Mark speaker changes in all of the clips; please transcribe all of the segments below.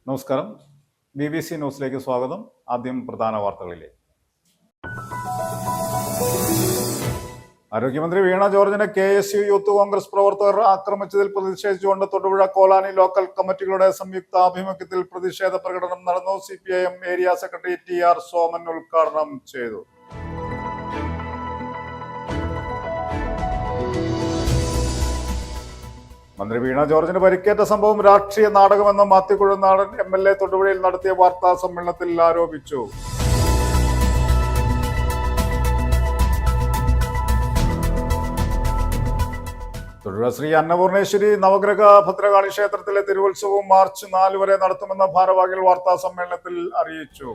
Speaker 1: നമസ്കാരം. BBC ന്യൂസിലേക്ക് സ്വാഗതം. ആദ്യം പ്രധാന വാർത്തകളിലേക്ക്. ആരോഗ്യമന്ത്രി വീണ ജോർജിനെ KSU യൂത്ത് കോൺഗ്രസ് പ്രവർത്തകർ ആക്രമിച്ചതിൽ പ്രതിഷേധിച്ചുകൊണ്ട് തൊടുപുഴ കോലാനി ലോക്കൽ കമ്മിറ്റികളുടെ സംയുക്താഭിമുഖ്യത്തിൽ പ്രതിഷേധ പ്രകടനം നടന്നു. CPIM area secretary TR Soman ഉദ്ഘാടനം ചെയ്തു. മന്ത്രി വീണ ജോർജിന് പരിക്കേറ്റ സംഭവം രാഷ്ട്രീയ നാടകമെന്ന് മാത്യു കുഴൽനാടൻ MLA തൊടുപുഴയിൽ നടത്തിയ വാർത്താ സമ്മേളനത്തിൽ ആരോപിച്ചു. തൊടുപുഴ ശ്രീ അന്നപൂർണേശ്വരി നവഗ്രഹ ഭദ്രകാളി ക്ഷേത്രത്തിലെ തിരുവുത്സവവും മാർച്ച് 4 വരെ നടത്തുമെന്ന് ഭാരവാഹികൾ വാർത്താ സമ്മേളനത്തിൽ അറിയിച്ചു.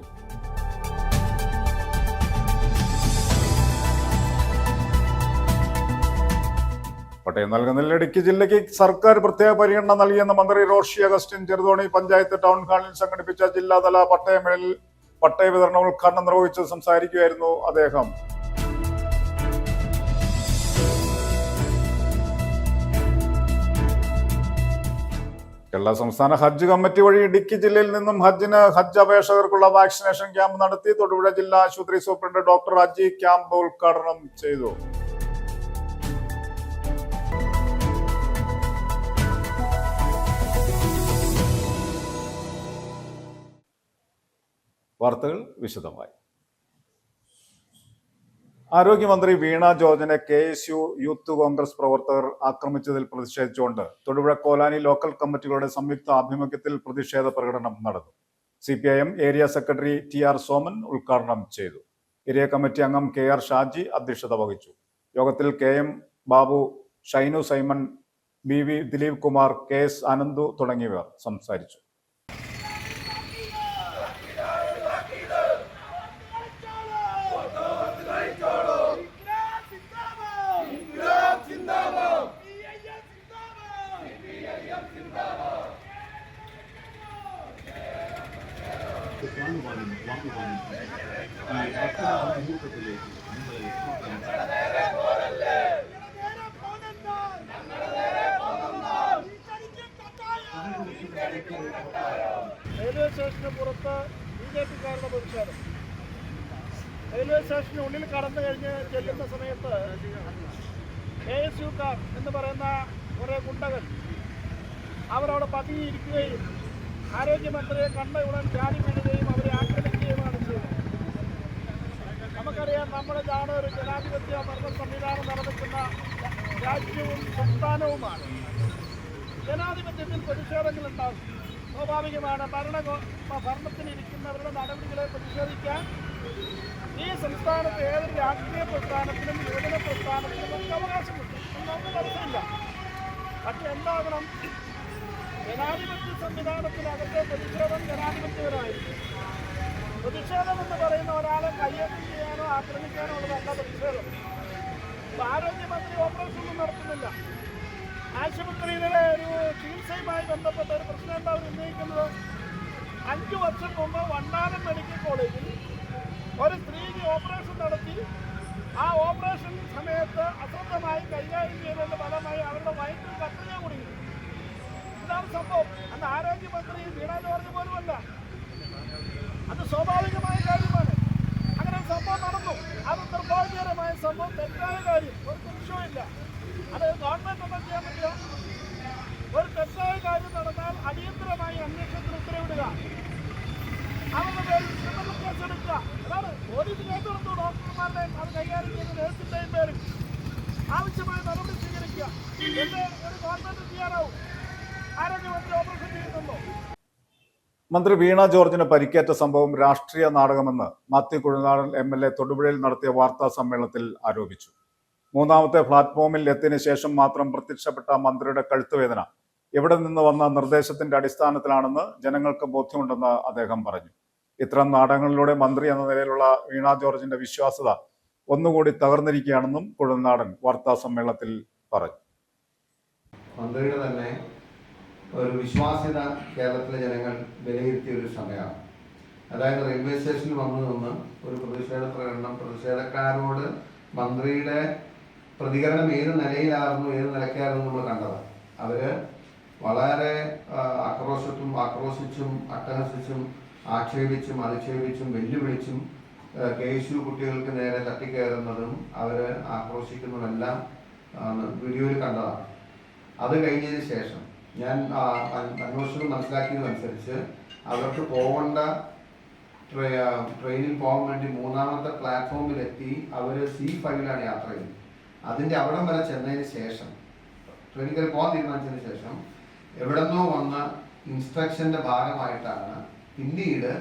Speaker 1: പട്ടയം നൽകുന്നതിൽ ഇടുക്കി ജില്ലയ്ക്ക് സർക്കാർ പ്രത്യേക പരിഗണന നൽകിയെന്ന് മന്ത്രി റോഷി അഗസ്റ്റിൻ ചെറുതോണി പഞ്ചായത്ത് ടൗൺ ഹാളിൽ സംഘടിപ്പിച്ച ജില്ലാതല പട്ടയ വിതരണ ഉദ്ഘാടനം നിർവഹിച്ച് സംസാരിക്കുകയായിരുന്നു അദ്ദേഹം. കേരള സംസ്ഥാന ഹജ്ജ് കമ്മിറ്റി വഴി ഇടുക്കി ജില്ലയിൽ നിന്നും ഹജ്ജ് അപേക്ഷകർക്കുള്ള വാക്സിനേഷൻ ക്യാമ്പ് നടത്തി. തൊടുപുഴ ജില്ലാ ആശുപത്രി സൂപ്രണ്ട് ഡോക്ടർ അജി ക്യാമ്പ് ഉദ്ഘാടനം ചെയ്തു. വാർത്തകൾ വിശദമായി. ആരോഗ്യമന്ത്രി വീണ ജോർജിനെ KSU യൂത്ത് കോൺഗ്രസ് പ്രവർത്തകർ ആക്രമിച്ചതിൽ പ്രതിഷേധിച്ചുകൊണ്ട് തൊടുപുഴ കോലാനി ലോക്കൽ കമ്മിറ്റികളുടെ സംയുക്ത ആഭിമുഖ്യത്തിൽ പ്രതിഷേധ പ്രകടനം നടന്നു. CPIM area secretary TR Soman ഉദ്ഘാടനം ചെയ്തു. ഏരിയ കമ്മിറ്റി അംഗം KR ഷാജി അധ്യക്ഷത വഹിച്ചു. യോഗത്തിൽ KM Babu, Shainu Simon, BV Dileep Kumar, KS Ananthu തുടങ്ങിയവർ സംസാരിച്ചു.
Speaker 2: റെയിൽവേ സ്റ്റേഷന് പുറത്ത് BJP-ക്കാരുടെ പ്രതിഷേധം. റെയിൽവേ സ്റ്റേഷനുള്ളിൽ കടന്നു കഴിഞ്ഞ് ചെല്ലുന്ന സമയത്ത് KSU-ക്കാർ എന്ന് പറയുന്ന കുറേ ഗുണ്ടകൾ അവരവിടെ പതിയിരിക്കുകയും ആരോഗ്യമന്ത്രിയെ കണ്ട ഉടൻ ചാടി വീഴുകയും അവരെ ആക്രമിക്കുകയുമാണ് ചെയ്തത്. നമുക്കറിയാം, നമ്മുടെ നാട് ഒരു ജനാധിപത്യ ഭരണ സംവിധാനം നിലനിൽക്കുന്ന രാജ്യവും സംസ്ഥാനവുമാണ്. ജനാധിപത്യത്തിൽ പ്രതിഷേധങ്ങളുണ്ടാകും, സ്വാഭാവികമാണ്. ഭരണത്തിലിരിക്കുന്നവരുടെ നടപടികളെ പ്രതിഷേധിക്കാൻ ഈ സംസ്ഥാനത്ത് ഏതൊരു രാഷ്ട്രീയ പ്രസ്ഥാനത്തിനും യുവജന പ്രസ്ഥാനത്തിനും നമുക്ക് അവകാശമുണ്ട്, നമുക്ക് തടസ്സമില്ല. പക്ഷെ എന്താകണം, ജനാധിപത്യ സംവിധാനത്തിനകത്തെ പ്രതിഷേധം ജനാധിപത്യപരമായിരിക്കും. പ്രതിഷേധം എന്ന് പറയുന്ന ഒരാളെ കയ്യേറ്റം ചെയ്യാനോ ആക്രമിക്കാനോ ഉള്ളതല്ല പ്രതിഷേധം. ആരോഗ്യമന്ത്രി ഓപ്പറേഷനൊന്നും നടത്തുന്നില്ല. ആശുപത്രിയിലെ ഒരു ചികിത്സയുമായി ബന്ധപ്പെട്ട ഒരു പ്രശ്നം എന്താ അവർ ഉന്നയിക്കുന്നത്? 5 വർഷം മുമ്പ് വണ്ടാനം മെഡിക്കൽ കോളേജിൽ ഒരു സ്ത്രീക്ക് ഓപ്പറേഷൻ നടത്തി. ആ ഓപ്പറേഷൻ സമയത്ത് അശ്രദ്ധമായി കൈകാര്യം ചെയ്തതിന്റെ ഫലമായി അവരുടെ വയറ്റിൽ കത്രിക കുടുങ്ങി. ഇതാണ് സംഭവം. അന്ന് ആരോഗ്യമന്ത്രി വീണ ജോർജ് പോലുമല്ല. അത് സ്വാഭാവികമായ കാര്യമാണ്. അങ്ങനെ ഒരു സംഭവം നടന്നു. അത് നിർഭാഗ്യകരമായ സംഭവം, തെറ്റായ കാര്യം, ഒരു സംശയമില്ല. അത് ഗവൺമെന്റ് ഒന്നും ചെയ്യാൻ പറ്റില്ല. ഒരു തെറ്റായ കാര്യം നടന്നാൽ അടിയന്തരമായി അന്വേഷണത്തിന് ഉത്തരവിടുക, അവരുടെ പേരിൽ ക്രിമിനൽ കേസെടുക്കുക. അതാണ് പോലീസ് കേസെടുത്തു. ഡോക്ടർമാരുടെയും അത് കൈകാര്യം ചെയ്യുന്ന നേഴ്സിന്റെയും പേരിൽ ആവശ്യമായ നടപടി സ്വീകരിക്കുക. എന്ന് ഒരു ഗവൺമെന്റ് ചെയ്യാനാവും. ആരോഗ്യമന്ത്രി ഓപ്പറേഷൻ ചെയ്യുന്നുണ്ടോ?
Speaker 1: മന്ത്രി വീണ ജോർജിന് പരിക്കേറ്റ സംഭവം രാഷ്ട്രീയ നാടകമെന്ന് മാത്യു കുഴൽനാടൻ MLA തൊടുപുഴയിൽ നടത്തിയ വാർത്താ സമ്മേളനത്തിൽ ആരോപിച്ചു. 3ാമത്തെ പ്ലാറ്റ്ഫോമിൽ എത്തിയതിനു ശേഷം മാത്രം പ്രത്യക്ഷപ്പെട്ട മന്ത്രിയുടെ കഴുത്തുവേദന എവിടെ നിന്ന് വന്ന നിർദ്ദേശത്തിന്റെ അടിസ്ഥാനത്തിലാണെന്ന് ജനങ്ങൾക്ക് ബോധ്യമുണ്ടെന്ന് അദ്ദേഹം പറഞ്ഞു. ഇത്തരം നാടകങ്ങളിലൂടെ മന്ത്രി എന്ന നിലയിലുള്ള വീണ ജോർജിന്റെ വിശ്വാസ്യത ഒന്നുകൂടി തകർന്നിരിക്കുകയാണെന്നും കുഴൽനാടൻ വാർത്താ സമ്മേളനത്തിൽ പറഞ്ഞു.
Speaker 3: മന്ത്രിയുടെ തന്നെ ഒരു വിശ്വാസ്യത കേരളത്തിലെ ജനങ്ങൾ വിലയിരുത്തിയ ഒരു സമയമാണ്. അതായത് റെയിൽവേ സ്റ്റേഷനിൽ വന്നു നിന്ന് ഒരു പ്രതിഷേധ പ്രകടനം, പ്രതിഷേധക്കാരോട് മന്ത്രിയുടെ പ്രതികരണം ഏത് നിലയിലായിരുന്നു, ഏത് നിലയ്ക്കായിരുന്നു നമ്മൾ കണ്ടത്. അവര് വളരെ ആക്രോശിച്ചും അട്ടഹസിച്ചും ആക്ഷേപിച്ചും അധിക്ഷേപിച്ചും വെല്ലുവിളിച്ചും KSU കുട്ടികൾക്ക് നേരെ തട്ടിക്കയറുന്നതും അവര് ആക്രോശിക്കുന്നതെല്ലാം വീഡിയോയിൽ കണ്ടതാണ്. അത് കഴിഞ്ഞതിന് ശേഷം ഞാൻ അന്വേഷണം മനസ്സിലാക്കിയതനുസരിച്ച് അവർക്ക് പോകേണ്ട ട്രെയിനിൽ പോകാൻ വേണ്ടി 3ാമത്തെ പ്ലാറ്റ്ഫോമിലെത്തി അവർ C5ലാണ് യാത്ര ചെയ്യുന്നത്. അതിൻ്റെ അവിടം വരെ ചെന്നതിന് ശേഷം ട്രെയിനിൽ കയറി പോകാൻ തീരുമാനിച്ചതിന് ശേഷം എവിടെന്നോ വന്ന ഇൻസ്ട്രക്ഷൻ്റെ ഭാഗമായിട്ടാണ് പിന്നീട്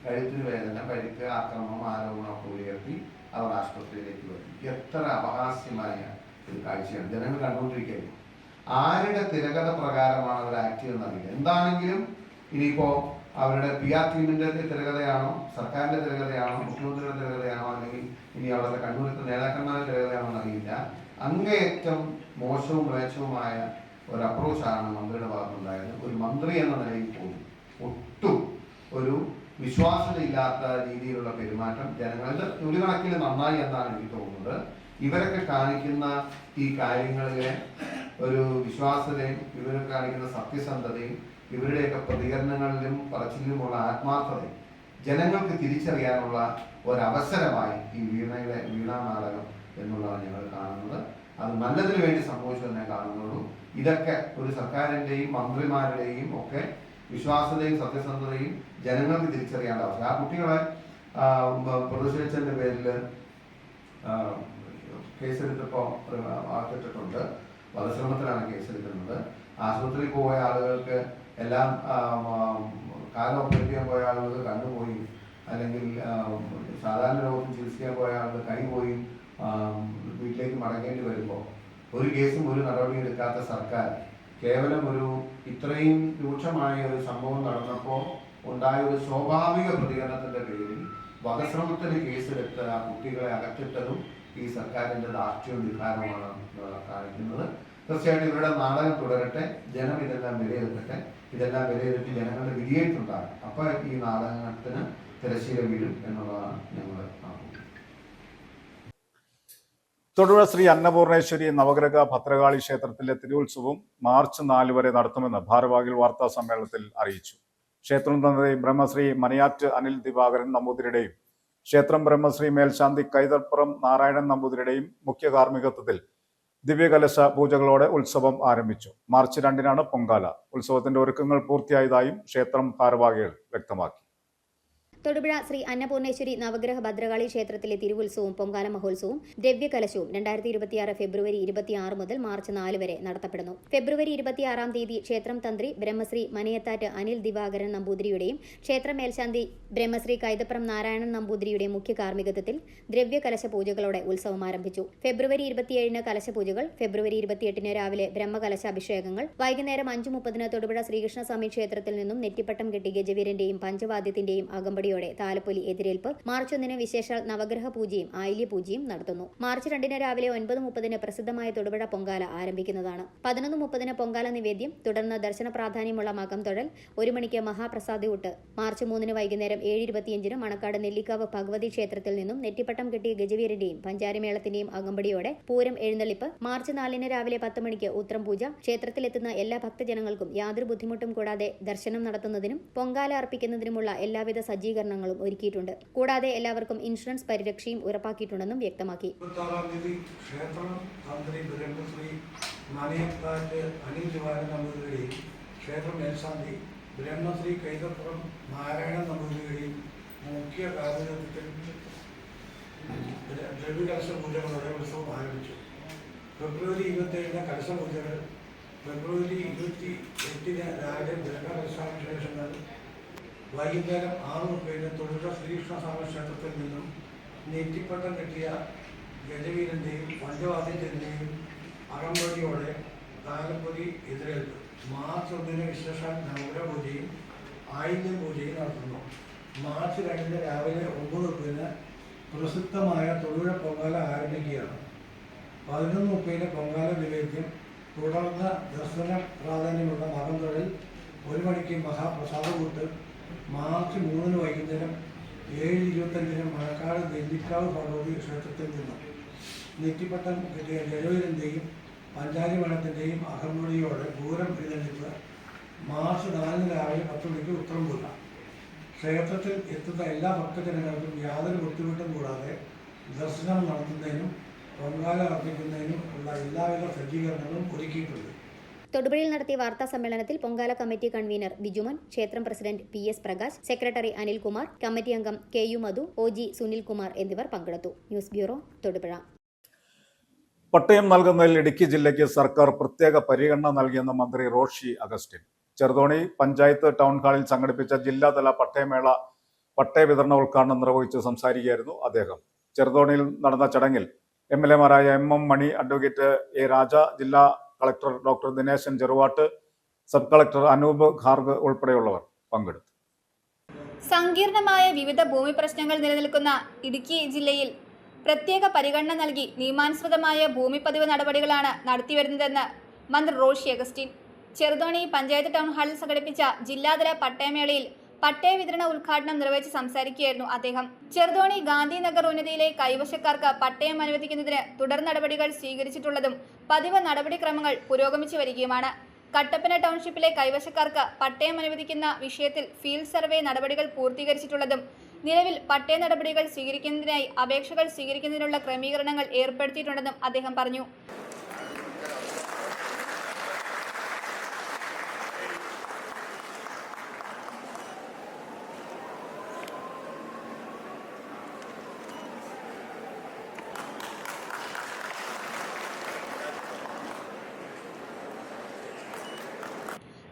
Speaker 3: കഴുത്തിന് വേദന, പരിക്ക്, ആക്രമണം, ആരോപണമൊക്കെ ഉയർത്തി അവർ ആശുപത്രിയിലേക്ക് വരും. എത്ര അപഹാസ്യമായ ഒരു കാഴ്ചയാണ് ജനങ്ങൾ കണ്ടുകൊണ്ടിരിക്കുന്നത്. ആരുടെ തിരകഥ പ്രകാരമാണ് അവർ ആക്ട് ചെയ്യുന്നറിയില്ല. എന്താണെങ്കിലും ഇനിയിപ്പോൾ അവരുടെ PR ടീമിൻ്റെ തിരകഥയാണോ, സർക്കാരിൻ്റെ തിരകഥയാണോ, മുഖ്യമന്ത്രിയുടെ തിരകഥയാണോ, അല്ലെങ്കിൽ ഇനി അവരുടെ കണ്ണൂരത്തെ നേതാക്കന്മാരുടെ തിരകഥയാണോ എന്നറിയില്ല. അങ്ങേയറ്റം മോശവും മ്ലേച്ഛവുമായ ഒരു അപ്രോച്ചാണ് മന്ത്രിയുടെ ഭാഗത്തുണ്ടായത്. ഒരു മന്ത്രി എന്ന നിലയിൽ പോലും ഒട്ടും ഒരു വിശ്വാസ്യതയില്ലാത്ത രീതിയിലുള്ള പെരുമാറ്റം ജനങ്ങളുടെ ഒരു കണക്കിൽ നന്നായി എന്നാണ് എനിക്ക് തോന്നുന്നത്. ഇവരൊക്കെ കാണിക്കുന്ന ഈ കാര്യങ്ങളിലെ ഒരു വിശ്വാസ്യതയും ഇവരൊക്കെ കാണിക്കുന്ന സത്യസന്ധതയും ഇവരുടെയൊക്കെ പ്രതികരണങ്ങളിലും പറച്ചിലുമുള്ള ആത്മാർത്ഥതയും ജനങ്ങൾക്ക് തിരിച്ചറിയാനുള്ള ഒരവസരമായി ഈ വീണാ നാടകം എന്നുള്ളതാണ് ഞങ്ങൾ കാണുന്നത്. അത് നല്ലതിന് വേണ്ടി സംഭവിച്ചതെന്നേ കാണുന്നുള്ളൂ. ഇതൊക്കെ ഒരു സർക്കാരിൻ്റെയും മന്ത്രിമാരുടെയും ഒക്കെ വിശ്വാസ്യതയും സത്യസന്ധതയും ജനങ്ങൾക്ക് തിരിച്ചറിയേണ്ട അവസ്ഥ. ആ കുട്ടികളെ പ്രതിഷേധിച്ചതിൻ്റെ പേരിൽ കേസെടുത്തപ്പോൾ ആക്കിയിട്ടുണ്ട്. വധശ്രമത്തിലാണ് കേസെടുക്കുന്നത്. ആശുപത്രിയിൽ പോയ ആളുകൾക്ക് എല്ലാം കാലം ഓപ്പറേറ്റ് ചെയ്യാൻ പോയ ആളുകൾക്ക് കണ്ണുപോയി, അല്ലെങ്കിൽ സാധാരണ രോഗത്തിന് ചികിത്സിക്കാൻ പോയ ആളുകൾ കൈ പോയി വീട്ടിലേക്ക് മടങ്ങേണ്ടി വരുമ്പോൾ ഒരു കേസും ഒരു നടപടിയും എടുക്കാത്ത സർക്കാർ കേവലം ഒരു ഇത്രയും രൂക്ഷമായ ഒരു സംഭവം നടന്നപ്പോൾ ഉണ്ടായ ഒരു സ്വാഭാവിക പ്രതികരണത്തിന്റെ പേരിൽ വധശ്രമത്തിന് കേസെടുത്ത് ആ കുട്ടികളെ അകറ്റിട്ടതും ഈ സർക്കാരിന്റെ ദാർഢ്യവും വികാരവുമാണ് കാണിക്കുന്നത്. തീർച്ചയായിട്ടും ഇവരുടെ നാടകം തുടരട്ടെ, ജനം ഇതെല്ലാം വിലയിരുത്തട്ടെ. ഇതെല്ലാം വിലയിരുത്തി ജനങ്ങളുടെ വിധിയെഴുത്തുണ്ടാകും. അപ്പോൾ ഈ നാടകത്തിന് തിരശ്ശീല വീഴും എന്നുള്ളതാണ് ഞങ്ങൾ കാണുന്നത്.
Speaker 1: തൊടുപുഴ ശ്രീ അന്നപൂർണേശ്വരി നവഗ്രഹ ഭദ്രകാളി ക്ഷേത്രത്തിലെ തിരുവുത്സവം മാർച്ച് 4 വരെ നടത്തുമെന്ന് ഭാരവാഹികൾ വാർത്താ സമ്മേളനത്തിൽ അറിയിച്ചു. ക്ഷേത്രം തന്ത്രി ബ്രഹ്മശ്രീ മനയാറ്റ് അനിൽ ദിവാകരൻ നമ്പൂതിരിയുടെയും ക്ഷേത്രം ബ്രഹ്മശ്രീ മേൽശാന്തി കൈതപ്പുറം നാരായണൻ നമ്പൂതിരിയുടെയും മുഖ്യ കാർമ്മികത്വത്തിൽ ദിവ്യകലശ പൂജകളോടെ ഉത്സവം ആരംഭിച്ചു. മാർച്ച് 2-നാണ് പൊങ്കാല. ഉത്സവത്തിന്റെ ഒരുക്കങ്ങൾ പൂർത്തിയായതായും ക്ഷേത്രം ഭാരവാഹികൾ വ്യക്തമാക്കി.
Speaker 4: തൊടുപുഴ ശ്രീ അന്നപൂർണേശ്വരി നവഗ്രഹ ഭദ്രകാളി ക്ഷേത്രത്തിലെ തിരുവുത്സവവും പൊങ്കാല മഹോത്സവവും ദ്രവ്യകലശവും 2026 ഫെബ്രുവരി 26 മുതൽ മാർച്ച് 4 വരെ നടത്തപ്പെടുന്നു. ഫെബ്രുവരി 26-ാം തീയതി ക്ഷേത്രം തന്ത്രി ബ്രഹ്മശ്രീ മനയത്താറ്റ് അനിൽ ദിവാകരൻ നമ്പൂതിരിയുടെയും ക്ഷേത്ര മേൽശാന്തി ബ്രഹ്മശ്രീ കൈതപ്പുറം നാരായണൻ നമ്പൂതിരിയുടെയും മുഖ്യ കാർമ്മികത്വത്തിൽ ദ്രവ്യകലശ പൂജകളോടെ ഉത്സവം ആരംഭിച്ചു. ഫെബ്രുവരി 27-ന് കലശപൂജകൾ, ഫെബ്രുവരി 28-ന് രാവിലെ ബ്രഹ്മകലശ അഭിഷേകങ്ങൾ, വൈകുന്നേരം 5:30-ന് തൊടുപുഴ ശ്രീകൃഷ്ണസ്വാമി ക്ഷേത്രത്തിൽ നിന്നും നെറ്റിപ്പട്ടം കെട്ടി ഗജവീരന്റെയും പഞ്ചവാദ്യത്തിന്റെയും അകമ്പടി താലപ്പൊലി എതിരേൽപ്പ്, മാർച്ച് 1-ന് വിശേഷാൽ നവഗ്രഹ പൂജയും ആയില്യ പൂജയും നടത്തുന്നു. മാർച്ച് 2-ന് രാവിലെ 9:30-ന് പ്രസിദ്ധമായ തൊടുപുഴ പൊങ്കാല ആരംഭിക്കുന്നതാണ്. 11:30-ന് പൊങ്കാല നിവേദ്യം, തുടർന്ന് ദർശന പ്രാധാന്യമുള്ള മകം തൊഴൽ, 1 മണിക്ക് മഹാപ്രസാദൂട്ട്. മാർച്ച് 3-ന് വൈകുന്നേരം 7:25-ന് മണക്കാട് നെല്ലിക്കാവ് ഭഗവതി ക്ഷേത്രത്തിൽ നിന്നും നെറ്റിപ്പട്ടം കെട്ടിയ ഗജവീരന്റെയും പഞ്ചാരിമേളത്തിന്റെയും അകമ്പടിയോടെ പൂരം എഴുന്നള്ളിപ്പ്. മാർച്ച് 4-ന് രാവിലെ 10 മണിക്ക് ഉത്രം പൂജ. ക്ഷേത്രത്തിലെത്തുന്ന എല്ലാ ഭക്തജനങ്ങൾക്കും യാതൊരു ബുദ്ധിമുട്ടും കൂടാതെ ദർശനം നടത്തുന്നതിനും പൊങ്കാല അർപ്പിക്കുന്നതിനുമുള്ള എല്ലാവിധ സജ്ജീകരണങ്ങളും ഒരുക്കിയിട്ടുണ്ട്. കൂടാതെ എല്ലാവർക്കും ഇൻഷുറൻസ് പരിരക്ഷയും ഉറപ്പാക്കിയിട്ടുണ്ടെന്നും വ്യക്തമാക്കി.
Speaker 5: ക്ഷേത്രം തന്ത്രി ബ്രഹ്മശ്രീ മനയത്താറ്റ് അനിൽ ദിവാകരൻ നമ്പൂതിരിയുടെയും ക്ഷേത്ര മേൽശാന്തി ബ്രഹ്മശ്രീ കൈതപ്പുറം നാരായണൻ നമ്പൂതിരിയുടെയും മുഖ്യ കാർമ്മികത്വത്തിൽ ദ്രവ്യകലശ പൂജകളോടെ ഉത്സവം ആരംഭിച്ചു. ഫെബ്രുവരി 27-ന് കലശപൂജകൾ, ഫെബ്രുവരി 28-ന് രാവിലെ ബ്രഹ്മകലശാഭിഷേകങ്ങൾ, വൈകുന്നേരം 6:30-ന് തൊടുപുഴ ശ്രീകൃഷ്ണസ്വാമി ക്ഷേത്രത്തിൽ നിന്നും നെറ്റിപ്പട്ടം കെട്ടിയ ഗജവീരന്റെയും പഞ്ചവാദ്യത്തിന്റെയും അകമ്പടിയോടെ താലപ്പൊലി എതിരേൽപ്പ്. മാർച്ച് 1-ന് വിശേഷാൽ നവഗ്രഹ പൂജയും ആയില്യ പൂജയും നടത്തുന്നു. മാർച്ച് 2-ന് രാവിലെ 9:30-ന് പ്രസിദ്ധമായ തൊടുപുഴ പൊങ്കാല ആരംഭിക്കുകയാണ്. 11:30-ന് പൊങ്കാല നിവേദ്യം, തുടർന്ന് ദർശന പ്രാധാന്യമുള്ള മകം തൊഴൽ, 1 മണിക്ക് മഹാപ്രസാദകൂട്ട്. മാർച്ച് 3-ന് വൈകുന്നേരം 7:25-ന് മണക്കാട് നെല്ലിക്കാവ് ഭഗവതി ക്ഷേത്രത്തിൽ നിന്നും നെറ്റിപ്പട്ടം കിട്ടിയ ജനുവിൻ്റെയും പഞ്ചാരി മേളത്തിൻ്റെയും അകമ്പടിയോടെ പൂരം എഴുന്നള്ളിപ്പ് മാർച്ച് 4 രാവിലെ 10 മണിക്ക് ഉത്തരംപുര. ക്ഷേത്രത്തിൽ എത്തുന്ന എല്ലാ ഭക്തജനങ്ങൾക്കും യാതൊരു ബുദ്ധിമുട്ടും കൂടാതെ ദർശനം നടത്തുന്നതിനും പൊങ്കാല അർപ്പിക്കുന്നതിനും ഉള്ള എല്ലാവിധ സജ്ജീകരണങ്ങളും ഒരുക്കിയിട്ടുണ്ട്.
Speaker 4: തൊടുപുഴയിൽ നടത്തിയ വാർത്താ സമ്മേളനത്തിൽ പൊങ്കാല കമ്മിറ്റി കൺവീനർ ബിജുമൻ, ക്ഷേത്രം president PS Prakash, secretary Anilkumar, committee അംഗം KU മധു, OG സുനിൽകുമാർ എന്നിവർ പങ്കെടുത്തു. News bureau, Thodupuzha.
Speaker 1: പട്ടയം നൽകുന്നതിൽ ഇടുക്കി ജില്ലയ്ക്ക് സർക്കാർ പ്രത്യേക പരിഗണന നൽകിയെന്ന് മന്ത്രി റോഷി അഗസ്റ്റിൻ. ചെറുതോണി പഞ്ചായത്ത് ടൗൺ ഹാളിൽ സംഘടിപ്പിച്ച ജില്ലാതല പട്ടയമേള പട്ടയ വിതരണ ഉദ്ഘാടനം നിർവഹിച്ച് സംസാരിക്കുകയായിരുന്നു അദ്ദേഹം. ചെറുതോണിയിൽ നടന്ന ചടങ്ങിൽ MLA-മാരായ MM Mani, advocate A Raja, ജില്ലാ collector doctor Dineshan Cheruvattu, sub collector Anoop Garg ഉൾപ്പെടെയുള്ളവർ പങ്കെടുത്തു.
Speaker 6: സങ്കീർണമായ വിവിധ ഭൂമി പ്രശ്നങ്ങൾ നിലനിൽക്കുന്ന ഇടുക്കി ജില്ലയിൽ പ്രത്യേക പരിഗണന നൽകി നിയമാനുസൃതമായ ഭൂമിപ്പതിവ് നടപടികളാണ് നടത്തിവരുന്നതെന്ന് മന്ത്രി റോഷി അഗസ്റ്റിൻ ചെറുതോണി പഞ്ചായത്ത് ടൗൺ ഹാളിൽ സംഘടിപ്പിച്ച ജില്ലാതല പട്ടയമേളയിൽ പട്ടയ വിതരണ ഉദ്ഘാടനം നിർവഹിച്ച് സംസാരിക്കുകയായിരുന്നു അദ്ദേഹം. ചെറുതോണി ഗാന്ധിനഗർ ഉന്നതിയിലെ കൈവശക്കാർക്ക് പട്ടയം അനുവദിക്കുന്നതിന് തുടർ നടപടികൾ സ്വീകരിച്ചിട്ടുള്ളതും പതിവ് നടപടിക്രമങ്ങൾ പുരോഗമിച്ചു വരികയുമാണ്. കട്ടപ്പന ടൗൺഷിപ്പിലെ കൈവശക്കാർക്ക് പട്ടയം അനുവദിക്കുന്ന വിഷയത്തിൽ ഫീൽഡ് സർവേ നടപടികൾ പൂർത്തീകരിച്ചിട്ടുള്ളതും നിലവിൽ പട്ടയ നടപടികൾ സ്വീകരിക്കുന്നതിനായി അപേക്ഷകൾ സ്വീകരിക്കുന്നതിനുള്ള ക്രമീകരണങ്ങൾ ഏർപ്പെടുത്തിയിട്ടുണ്ടെന്നും അദ്ദേഹം പറഞ്ഞു.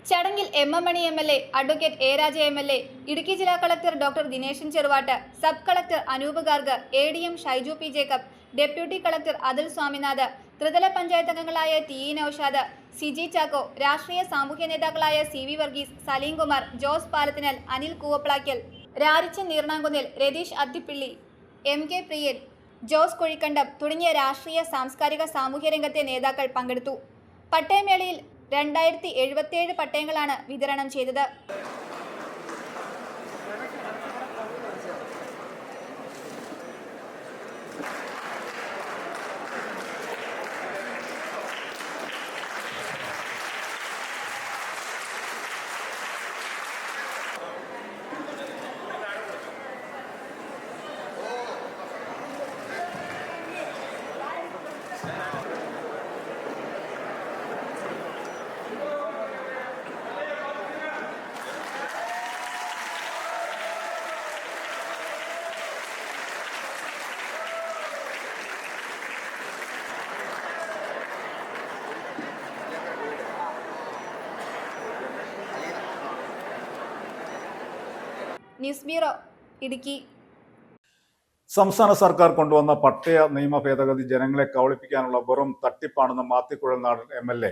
Speaker 6: ചടങ്ങിൽ MM Mani MLA, advocate A Raja MLA, Idukki ജില്ലാ collector doctor Dineshan Cheruvattu, sub collector Anoop Garg, ADM Shaiju P Jacob, deputy collector Athul Swaminath, ത്രിതല പഞ്ചായത്ത് അംഗങ്ങളായ TE നൌഷാദ്, സിജി ചാക്കോ, രാഷ്ട്രീയ സാമൂഹ്യ നേതാക്കളായ CV വർഗീസ്, സലീം കുമാർ, ജോസ് പാലത്തിനൽ, അനിൽ കൂവപ്ലാക്കൽ, രാരിച്ചൻ നീർണാങ്കുന്നിൽ, രതീഷ് അത്തിപ്പിള്ളി, MK പ്രിയൻ, ജോസ് കുഴിക്കണ്ടം തുടങ്ങിയ രാഷ്ട്രീയ സാംസ്കാരിക സാമൂഹ്യ രംഗത്തെ നേതാക്കൾ പങ്കെടുത്തു. പട്ടയമേളയിൽ 2077 പട്ടയങ്ങളാണ് വിതരണം ചെയ്തത്. News bureau, Idukki.
Speaker 1: സംസ്ഥാന സർക്കാർ കൊണ്ടുവന്ന പട്ടയ നിയമ ഭേദഗതി ജനങ്ങളെ കബളിപ്പിക്കാനുള്ള വെറും തട്ടിപ്പാണെന്ന് മാത്തിക്കുഴൽനാടൻ MLA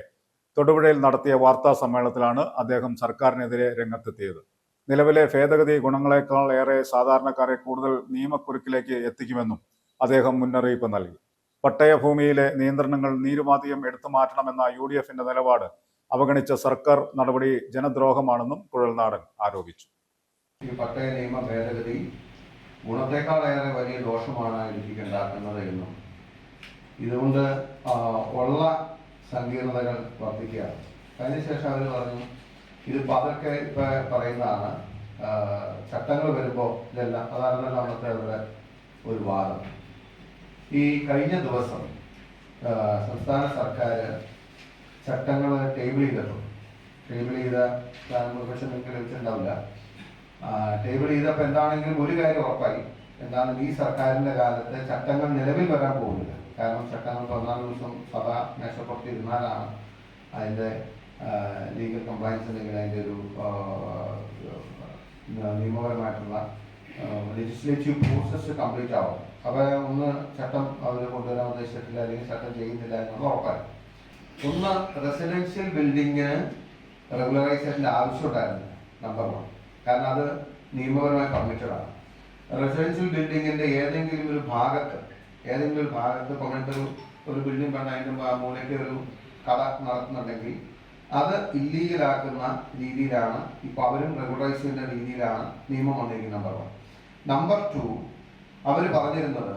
Speaker 1: തൊടുപുഴയിൽ നടത്തിയ വാർത്താ സമ്മേളനത്തിലാണ് അദ്ദേഹം സർക്കാരിനെതിരെ രംഗത്തെത്തിയത്. നിലവിലെ ഭേദഗതി ഗുണങ്ങളെക്കാൾ ഏറെ സാധാരണക്കാരെ കൂടുതൽ നിയമക്കുരുക്കിലേക്ക് എത്തിക്കുമെന്നും അദ്ദേഹം മുന്നറിയിപ്പ് നൽകി. പട്ടയഭൂമിയിലെ നിയന്ത്രണങ്ങൾ നീരുമാധികം എടുത്തു മാറ്റണമെന്ന UDF-ന്റെ നിലപാട് അവഗണിച്ച സർക്കാർ നടപടി ജനദ്രോഹമാണെന്നും കുഴൽനാടൻ ആരോപിച്ചു.
Speaker 3: ഈ പട്ടയ നിയമ ഭേദഗതി ഗുണത്തെക്കാളേറെ വലിയ ദോഷമാണ് ഇടുക്കിക്കുണ്ടാക്കുന്നത് എന്നും ഇതുകൊണ്ട് ഉള്ള സങ്കീർണതകൾ വർദ്ധിക്കുകയാണ്. അതിനുശേഷം അവർ പറഞ്ഞു ഇത് പതൊക്കെ ഇപ്പം പറയുന്നതാണ്, ചട്ടങ്ങൾ വരുമ്പോൾ ഇതെല്ലാം അതായിരുന്നല്ലോ അന്നത്തെ അവരുടെ ഒരു വാദം. ഈ കഴിഞ്ഞ ദിവസം സംസ്ഥാന സർക്കാർ ചട്ടങ്ങൾ ടേബിൾ ചെയ്തിട്ടുണ്ട്. ടേബിൾ ചെയ്ത പക്ഷെ നിങ്ങൾക്ക് ലഭിച്ചിട്ടുണ്ടാവില്ല. ടേബിൾ ചെയ്തപ്പോൾ എന്താണെങ്കിലും ഒരു കാര്യം ഉറപ്പായി, എന്താണ് ഈ സർക്കാരിൻ്റെ കാലത്ത് ചട്ടങ്ങൾ നിലവിൽ വരാൻ പോകുന്നില്ല. കാരണം ചട്ടങ്ങൾ 14 ദിവസം സഭ മേശപ്പുറത്തിരുന്നാലാണ് അതിൻ്റെ ലീഗൽ കംപ്ലയൻസ് ഉണ്ടെങ്കിൽ അതിൻ്റെ ഒരു നിയമപരമായിട്ടുള്ള ലെജിസ്ലേറ്റീവ് പ്രോസസ് കംപ്ലീറ്റ് ആവും. അപ്പോൾ ഒന്ന് ചട്ടം അവർ കൊണ്ടുവരാൻ ഉദ്ദേശിച്ചിട്ടില്ല, അല്ലെങ്കിൽ ചട്ടം ചെയ്യുന്നില്ല എന്നുള്ള ഉറപ്പായി. ഒന്ന്, റെസിഡൻഷ്യൽ ബിൽഡിങ്ങിന് റെഗുലറൈസേഷൻ്റെ ആവശ്യമുണ്ടായിരുന്നില്ല, നമ്പർ 1. കാരണം അത് നിയമപരമായി പെർമിറ്റഡാണ്. റെസിഡൻഷ്യൽ ബിൽഡിങ്ങിൻ്റെ ഏതെങ്കിലും ഒരു ഭാഗത്ത് അങ്ങനത്തെ ഒരു ബിൽഡിംഗ് പണ്ട് അതിൻ്റെ മൂലയ്ക്ക് ഒരു കട നടത്തുന്നുണ്ടെങ്കിൽ അത് ഇല്ലീഗലാക്കുന്ന രീതിയിലാണ് ഇപ്പോൾ അവരും റെഗുലറൈസ് ചെയ്യുന്ന രീതിയിലാണ് നിയമം വന്നിരിക്കുന്നത്. നമ്പർ 1. നമ്പർ 2, അവർ പറഞ്ഞിരുന്നത്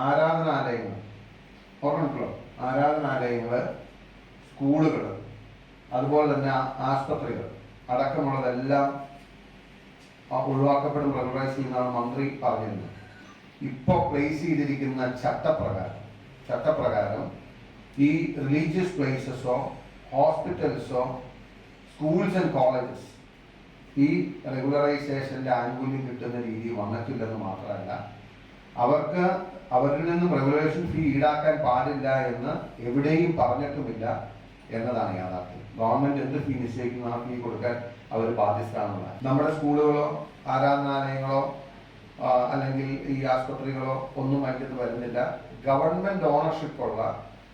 Speaker 3: ആരാധനാലയങ്ങൾ, ഓർമ്മ ആരാധനാലയങ്ങൾ, സ്കൂളുകൾ, അതുപോലെ തന്നെ ആശുപത്രികൾ അടക്കമുള്ളതെല്ലാം ഒഴിവാക്കപ്പെടും, റെഗുലറൈസ് ചെയ്യുന്നതാണ് മന്ത്രി പറഞ്ഞിരുന്നത്. ഇപ്പോൾ പ്ലേസ് ചെയ്തിരിക്കുന്ന ചട്ടപ്രകാരം ഈ റിലീജിയസ് പ്ലേസസോ ഹോസ്പിറ്റൽസോ സ്കൂൾസ് ആൻഡ് കോളേജസ് ഈ റെഗുലറൈസേഷൻ്റെ ആനുകൂല്യം കിട്ടുന്ന രീതി വന്നിട്ടില്ലെന്ന് മാത്രമല്ല, അവരിൽ നിന്നും റെഗുലേഷൻ ഫീ ഈടാക്കാൻ പാടില്ല എന്ന് എവിടെയും പറഞ്ഞിട്ടുമില്ല എന്നതാണ് യാഥാർത്ഥ്യം. ഗവൺമെന്റ് എന്ത് ഫീ നിശ്ചയിക്കുന്നു ആ ഫീ കൊടുക്കാൻ അവർ ബാധ്യസ്ഥരാണെന്നുള്ളത്. നമ്മുടെ സ്കൂളുകളോ ആരാധനാലയങ്ങളോ അല്ലെങ്കിൽ ഈ ആശുപത്രികളോ ഒന്നും അതിൻ്റെ വരുന്നില്ല. ഗവൺമെന്റ് ഓണർഷിപ്പുള്ള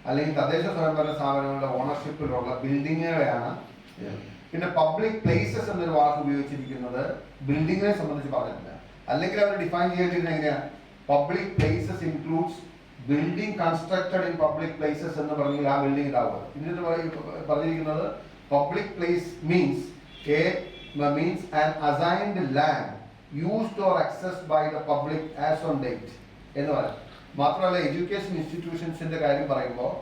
Speaker 3: അല്ലെങ്കിൽ തദ്ദേശ സ്വയംഭരണ സ്ഥാപനങ്ങളുടെ ഓണർഷിപ്പിലുള്ള ബിൽഡിങ്ങുകളെയാണ്. പിന്നെ പബ്ലിക് പ്ലേസസ് എന്നൊരു വാക്ക് ഉപയോഗിച്ചിരിക്കുന്നത് ബിൽഡിങ്ങിനെ സംബന്ധിച്ച് പറഞ്ഞിട്ടില്ല. അല്ലെങ്കിൽ അവർ ഡിഫൈൻ ചെയ്തിരിക്കുന്നത് എങ്ങനെയാണ്? Public places includes building constructed in public places എന്ന് പറഞ്ഞാൽ ആ ബിൽഡിംഗ് ഇതാവുക. എന്നിട്ട് പറഞ്ഞിരിക്കുന്നത് public place means an assigned land used or accessed by the public as on date എന്ന് പറയും. മാത്രമല്ല എഡ്യൂക്കേഷൻ ഇൻസ്റ്റിറ്റ്യൂഷൻസിന്റെ കാര്യം പറയുമ്പോൾ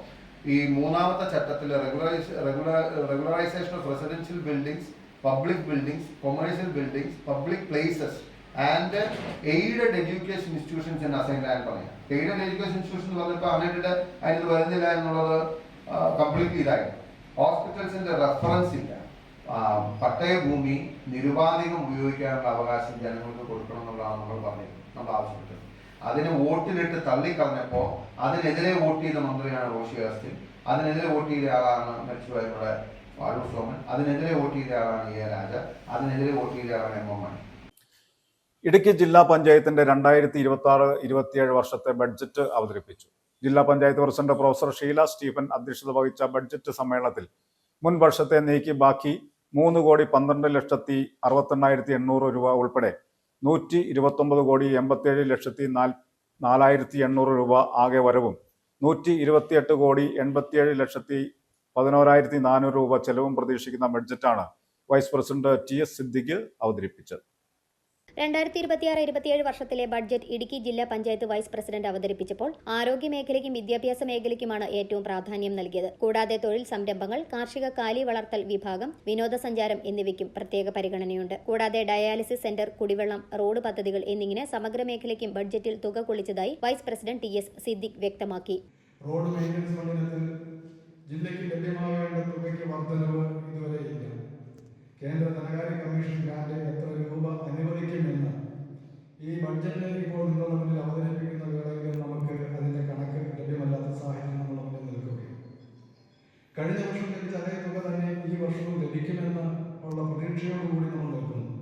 Speaker 3: ഈ മൂന്നാമത്തെ ചട്ടത്തിൽ regularisation of residential buildings, public buildings, commercial buildings, public places and aided education institutions എന്ന് അസൈൻ ചെയ്യാൻ പറയാം. എയ്ഡഡ് എഡ്യൂക്കേഷൻ ഇൻസ്റ്റിറ്റ്യൂഷൻ എന്ന് പറഞ്ഞപ്പോൾ അൺഎയ്ഡഡ് അതിന് വരുന്നില്ല എന്നുള്ളത് കംപ്ലീറ്റ്ലി ഇതായി. ഹോസ്പിറ്റൽസിന്റെ റെഫറൻസ് ഇല്ല. പട്ടയഭൂമി നിരുപാധികം ഉപയോഗിക്കാനുള്ള അവകാശം ജനങ്ങൾക്ക് കൊടുക്കണം എന്നുള്ളതാണ് നമ്മൾ ആവശ്യപ്പെട്ടത്. അതിനെ വോട്ടിലിട്ട് തള്ളിക്കളഞ്ഞപ്പോൾ അതിനെതിരെ വോട്ട് ചെയ്ത മന്ത്രിയാണ് റോഷി അഗസ്റ്റിൻ, അതിനെതിരെ വോട്ട് ചെയ്ത ആളാണ് മരിച്ചുപോയ വാഴൂർ സോമൻ, അതിനെതിരെ വോട്ട് ചെയ്ത ആളാണ് എ രാജ, അതിനെതിരെ വോട്ട് ചെയ്ത ആളാണ് എം എം മണി.
Speaker 1: ഇടുക്കി ജില്ലാ പഞ്ചായത്തിന്റെ 2026-27 വർഷത്തെ ബഡ്ജറ്റ് അവതരിപ്പിച്ചു. ജില്ലാ panchayat president professor Sheela Stephen അധ്യക്ഷത വഹിച്ച ബഡ്ജറ്റ് സമ്മേളനത്തിൽ മുൻ വർഷത്തെ നീക്കി ബാക്കി 3,12,68,800 രൂപ ഉൾപ്പെടെ 129,87,04,800 രൂപ ആകെ വരവും 128,87,11,400 രൂപ ചെലവും പ്രതീക്ഷിക്കുന്ന ബഡ്ജറ്റാണ് വൈസ് പ്രസിഡന്റ് TS സിദ്ദിഖ് അവതരിപ്പിച്ചത്.
Speaker 4: 2026-27 വർഷത്തിലെ ബഡ്ജറ്റ് ഇടുക്കി ജില്ലാ പഞ്ചായത്ത് വൈസ് പ്രസിഡന്റ് അവതരിപ്പിച്ചപ്പോൾ ആരോഗ്യ മേഖലയ്ക്കും വിദ്യാഭ്യാസ മേഖലയ്ക്കുമാണ് ഏറ്റവും പ്രാധാന്യം നൽകിയത്. കൂടാതെ തൊഴിൽ സംരംഭങ്ങൾ, കാർഷിക കാലി വളർത്തൽ വിഭാഗം, വിനോദസഞ്ചാരം എന്നിവയ്ക്കും പ്രത്യേക പരിഗണനയുണ്ട്. കൂടാതെ ഡയാലിസിസ് സെന്റർ, കുടിവെള്ളം, റോഡ് പദ്ധതികൾ എന്നിങ്ങനെ സമഗ്ര മേഖലയ്ക്കും ബഡ്ജറ്റിൽ തുക കൊള്ളിച്ചതായി വൈസ് പ്രസിഡന്റ് TS സിദ്ദിഖ് വ്യക്തമാക്കി.
Speaker 7: റോഡ് മെയിൻ്റനൻസ് മണ്ഡലത്തിൽ ജില്ലയ്ക്ക് ലഭ്യമാകേണ്ട തുകയ്ക്ക് വർധനവ് ഇതുവരെ ഇല്ല. കേന്ദ്ര ധനകാര്യ കമ്മീഷൻ ഗ്രാന്റ് എത്ര രൂപ അനുവദിക്കുമെന്ന് ഈ ബഡ്ജറ്റ് ഇപ്പോൾ നിങ്ങളുടെ മുന്നിൽ അവതരിപ്പിക്കുന്ന വേളയിൽ നമുക്ക് അതിൻ്റെ കണക്ക് ലഭ്യമല്ലാത്ത സാഹചര്യം നമ്മുടെ മുന്നിൽ നിൽക്കുകയാണ്. കഴിഞ്ഞ വർഷം ലഭിച്ച അതേ തുക തന്നെ ഈ വർഷവും ലഭിക്കുമെന്ന് ഉള്ള പ്രതീക്ഷയോടുകൂടി നമ്മൾ നിൽക്കുന്നു.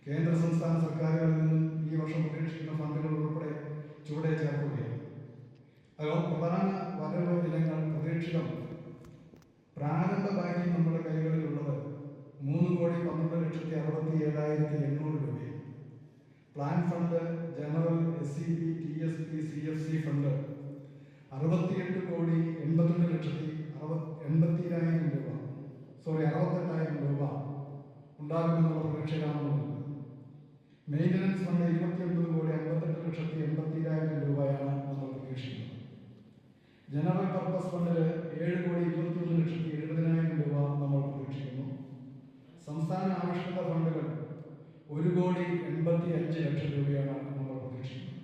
Speaker 7: കേന്ദ്ര സംസ്ഥാന സർക്കാരുകളിൽ നിന്നും ഈ വർഷം പ്രതീക്ഷിക്കുന്ന ഫണ്ടുകൾ ഉൾപ്പെടെ ചുവടെ ചേർക്കുകയാണ്. പ്രധാന വരവ് ഇനങ്ങൾ പ്രതീക്ഷിതം. പ്രാരംഭ ബാക്കി നമ്മുടെ കൈകളിലുള്ളത് 3,12,67,800 രൂപയും. Plan fund, general, SCP, TSP, CFC fund 68,82,80,000 രൂപ ഉണ്ടാകുമെന്നുള്ള പ്രതീക്ഷയിലാണ്. മെയിൻ്റനൻസ് ഫണ്ട് 29,58,80,000 രൂപയാണ് നമ്മൾ പ്രതീക്ഷിക്കുന്നത്. ജനറൽ പർപ്പസ് ഫണ്ടിൽ 7,21,70,000 രൂപ നമ്മൾ പ്രതീക്ഷിക്കുന്നു. സംസ്ഥാന ആവിഷ്കൃത ഫണ്ടുകൾ 1,85,00,000 രൂപയാണ് നമ്മൾ പ്രതീക്ഷിക്കുന്നത്.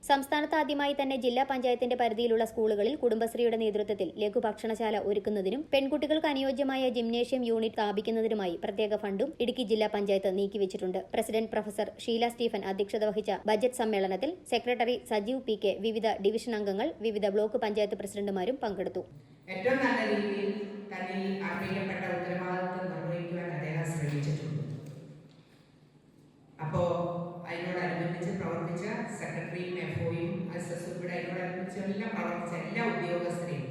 Speaker 4: സംസ്ഥാനത്ത് ആദ്യമായി തന്നെ ജില്ലാ പഞ്ചായത്തിന്റെ പരിധിയിലുള്ള സ്കൂളുകളിൽ കുടുംബശ്രീയുടെ നേതൃത്വത്തിൽ ലഘുഭക്ഷണശാല ഒരുക്കുന്നതിനും പെൺകുട്ടികൾക്ക് അനുയോജ്യമായ ജിംനേഷ്യം യൂണിറ്റ് സ്ഥാപിക്കുന്നതിനുമായി പ്രത്യേക ഫണ്ടും ഇടുക്കി ജില്ലാ പഞ്ചായത്ത് നീക്കിവച്ചിട്ടുണ്ട്. പ്രസിഡന്റ് പ്രൊഫസർ ഷീല സ്റ്റീഫൻ അധ്യക്ഷത വഹിച്ച ബജറ്റ് സമ്മേളനത്തിൽ സെക്രട്ടറി സജീവ് PK, വിവിധ ഡിവിഷൻ അംഗങ്ങൾ, വിവിധ ബ്ലോക്ക് പഞ്ചായത്ത് പ്രസിഡന്റുമാരും പങ്കെടുത്തു.
Speaker 8: ഏറ്റവും നല്ല രീതിയിൽ തന്നിൽ അർപ്പിക്കപ്പെട്ട ഉത്തരവാദിത്വം നിർവഹിക്കുവാൻ അദ്ദേഹം ശ്രമിച്ചിട്ടുണ്ട്. അപ്പോൾ അതിനോടനുബന്ധിച്ച് പ്രവർത്തിച്ച സെക്രട്ടറിയും FOയും SSഉം ഇവിടെ അതിനോടനുബന്ധിച്ച് എല്ലാം പ്രവർത്തിച്ച എല്ലാ ഉദ്യോഗസ്ഥരെയും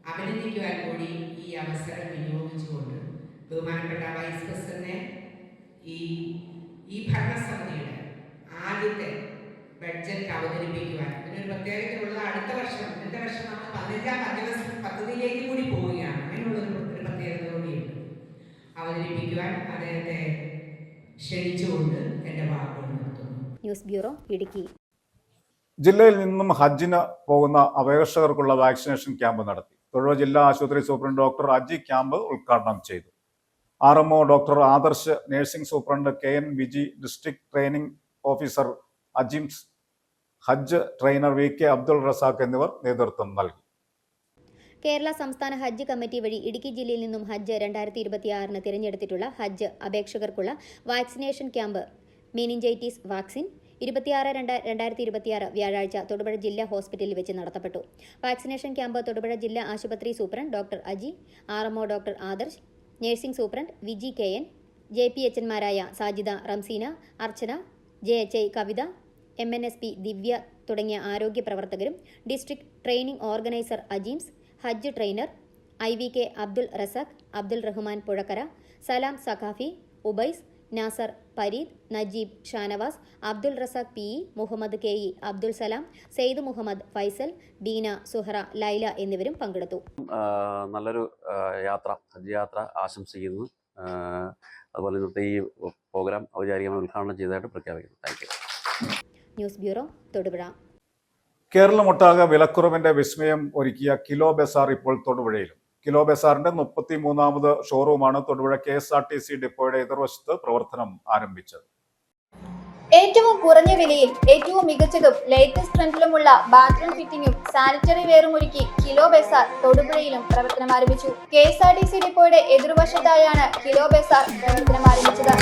Speaker 8: അഭിനന്ദിക്കുവാൻ കൂടി ഈ അവസരം വിനിയോഗിച്ചുകൊണ്ട് ബഹുമാനപ്പെട്ട വൈസ് പ്രസിഡന്റിനെ ഈ ഭരണസമിതിയുടെ ആദ്യത്തെ ബഡ്ജറ്റ് അവതരിപ്പിക്കുവാൻ ഇതിനൊരു പ്രത്യേകതയുള്ള അടുത്ത വർഷം നമ്മൾ 15ാം പഞ്ചവത്സര പദ്ധതിയിലേക്ക് കൂടി പോവുകയാണ്. അതിനുള്ളൊരു പ്രത്യേകത കൂടിയുണ്ട്. അവതരിപ്പിക്കുവാൻ അദ്ദേഹത്തെ ക്ഷണിച്ചുകൊണ്ട് എൻ്റെ വാക്കുകൾ നിർത്തുന്നു.
Speaker 4: News bureau, Idukki.
Speaker 1: ജില്ലയിൽ നിന്നും ഹജ്ജിന് പോകുന്ന അപേക്ഷകർക്കുള്ള വാക്സിനേഷൻ ക്യാമ്പ് നടത്തി. തൊടുപുഴ ജില്ലാ ആശുപത്രി സൂപ്രണ്ട് ഡോക്ടർ അജി ക്യാമ്പ് ഉദ്ഘാടനം ചെയ്തു. RMO doctor Adarsh, nursing superintendent KN Viji, district training officer Ajims, ഹജ്ജ് ട്രെയിനർ VK അബ്ദുൾ റസാഖ് എന്നിവർ നേതൃത്വം നൽകി.
Speaker 4: കേരള സംസ്ഥാന ഹജ്ജ് കമ്മിറ്റി വഴി ഇടുക്കി ജില്ലയിൽ നിന്നും ഹജ്ജ് 2026 തിരഞ്ഞെടുത്തിട്ടുള്ള ഹജ്ജ് അപേക്ഷകർക്കുള്ള വാക്സിനേഷൻ ക്യാമ്പ് മെനിഞ്ചൈറ്റിസ് വാക്സിൻ 26/2/2026 വ്യാഴാഴ്ച തൊടുപുഴ ജില്ലാ ഹോസ്പിറ്റലിൽ വെച്ച് നടത്തപ്പെട്ടു. വാക്സിനേഷൻ ക്യാമ്പ് തൊടുപുഴ ജില്ലാ ആശുപത്രി superintendent doctor Aji, RMO doctor Adarsh, nursing superintendent Viji KN, JPHന്മാരായ സാജിദ, റംസീന, അർച്ചന, JHI കവിത, MNSP ദിവ്യ തുടങ്ങിയ ആരോഗ്യ പ്രവർത്തകരും, ഡിസ്ട്രിക്ട് ട്രെയിനിംഗ് ഓർഗനൈസർ അജീംസ്, ഹജ്ജ് trainer IVK Abdul Razak, Abdul Rahman Puzhakkara, Salam Saqafi, Ubais, Nasar, Pareed, Najeeb, Shanavas, Abdul Razak PE, Muhammad KE, Abdul Salam, Sayed Muhammad, Faisal, Beena, Suhara, Laila എന്നിവരും പങ്കെടുത്തു.
Speaker 9: നല്ലൊരു ഹജ്ജ് യാത്ര ആശംസിക്കുന്നു. അതുപോലെ ഇന്നത്തെ ഈ പ്രോഗ്രാം ഔപചാരികമായി ഉദ്ഘാടനം ചെയ്തതായിട്ട് പ്രഖ്യാപിക്കുന്നു. Thank you.
Speaker 4: News bureau, Thodupuzha.
Speaker 1: കേരളമൊട്ടാകെ വിലക്കുറവിന്റെ വിസ്മയം ഒരുക്കിയ കിലോ ബസാർ ഇപ്പോൾ തൊടുപുഴയിലും. കിലോ ബസാറിന്റെ 33ാമത് ഷോറൂമാണ് തൊടുപുഴ KSRTC ഡിപ്പോയുടെ എതിർവശത്ത് പ്രവർത്തനം ആരംഭിച്ചത്.
Speaker 6: ഏറ്റവും കുറഞ്ഞ വിലയിൽ ഏറ്റവും മികച്ചതും ലേറ്റസ്റ്റ് ട്രെൻഡിലുമുള്ള ബാത്റൂം ഫിറ്റിംഗും സാനിറ്ററി വെയറും ഒരുക്കി കിലോ ബസാർ തൊടുപുഴയിലും പ്രവർത്തനം ആരംഭിച്ചു. KSRTC ഡിപ്പോയുടെ എതിർവശത്തായാണ് കിലോ ബസാർ പ്രവർത്തനം ആരംഭിച്ചത്.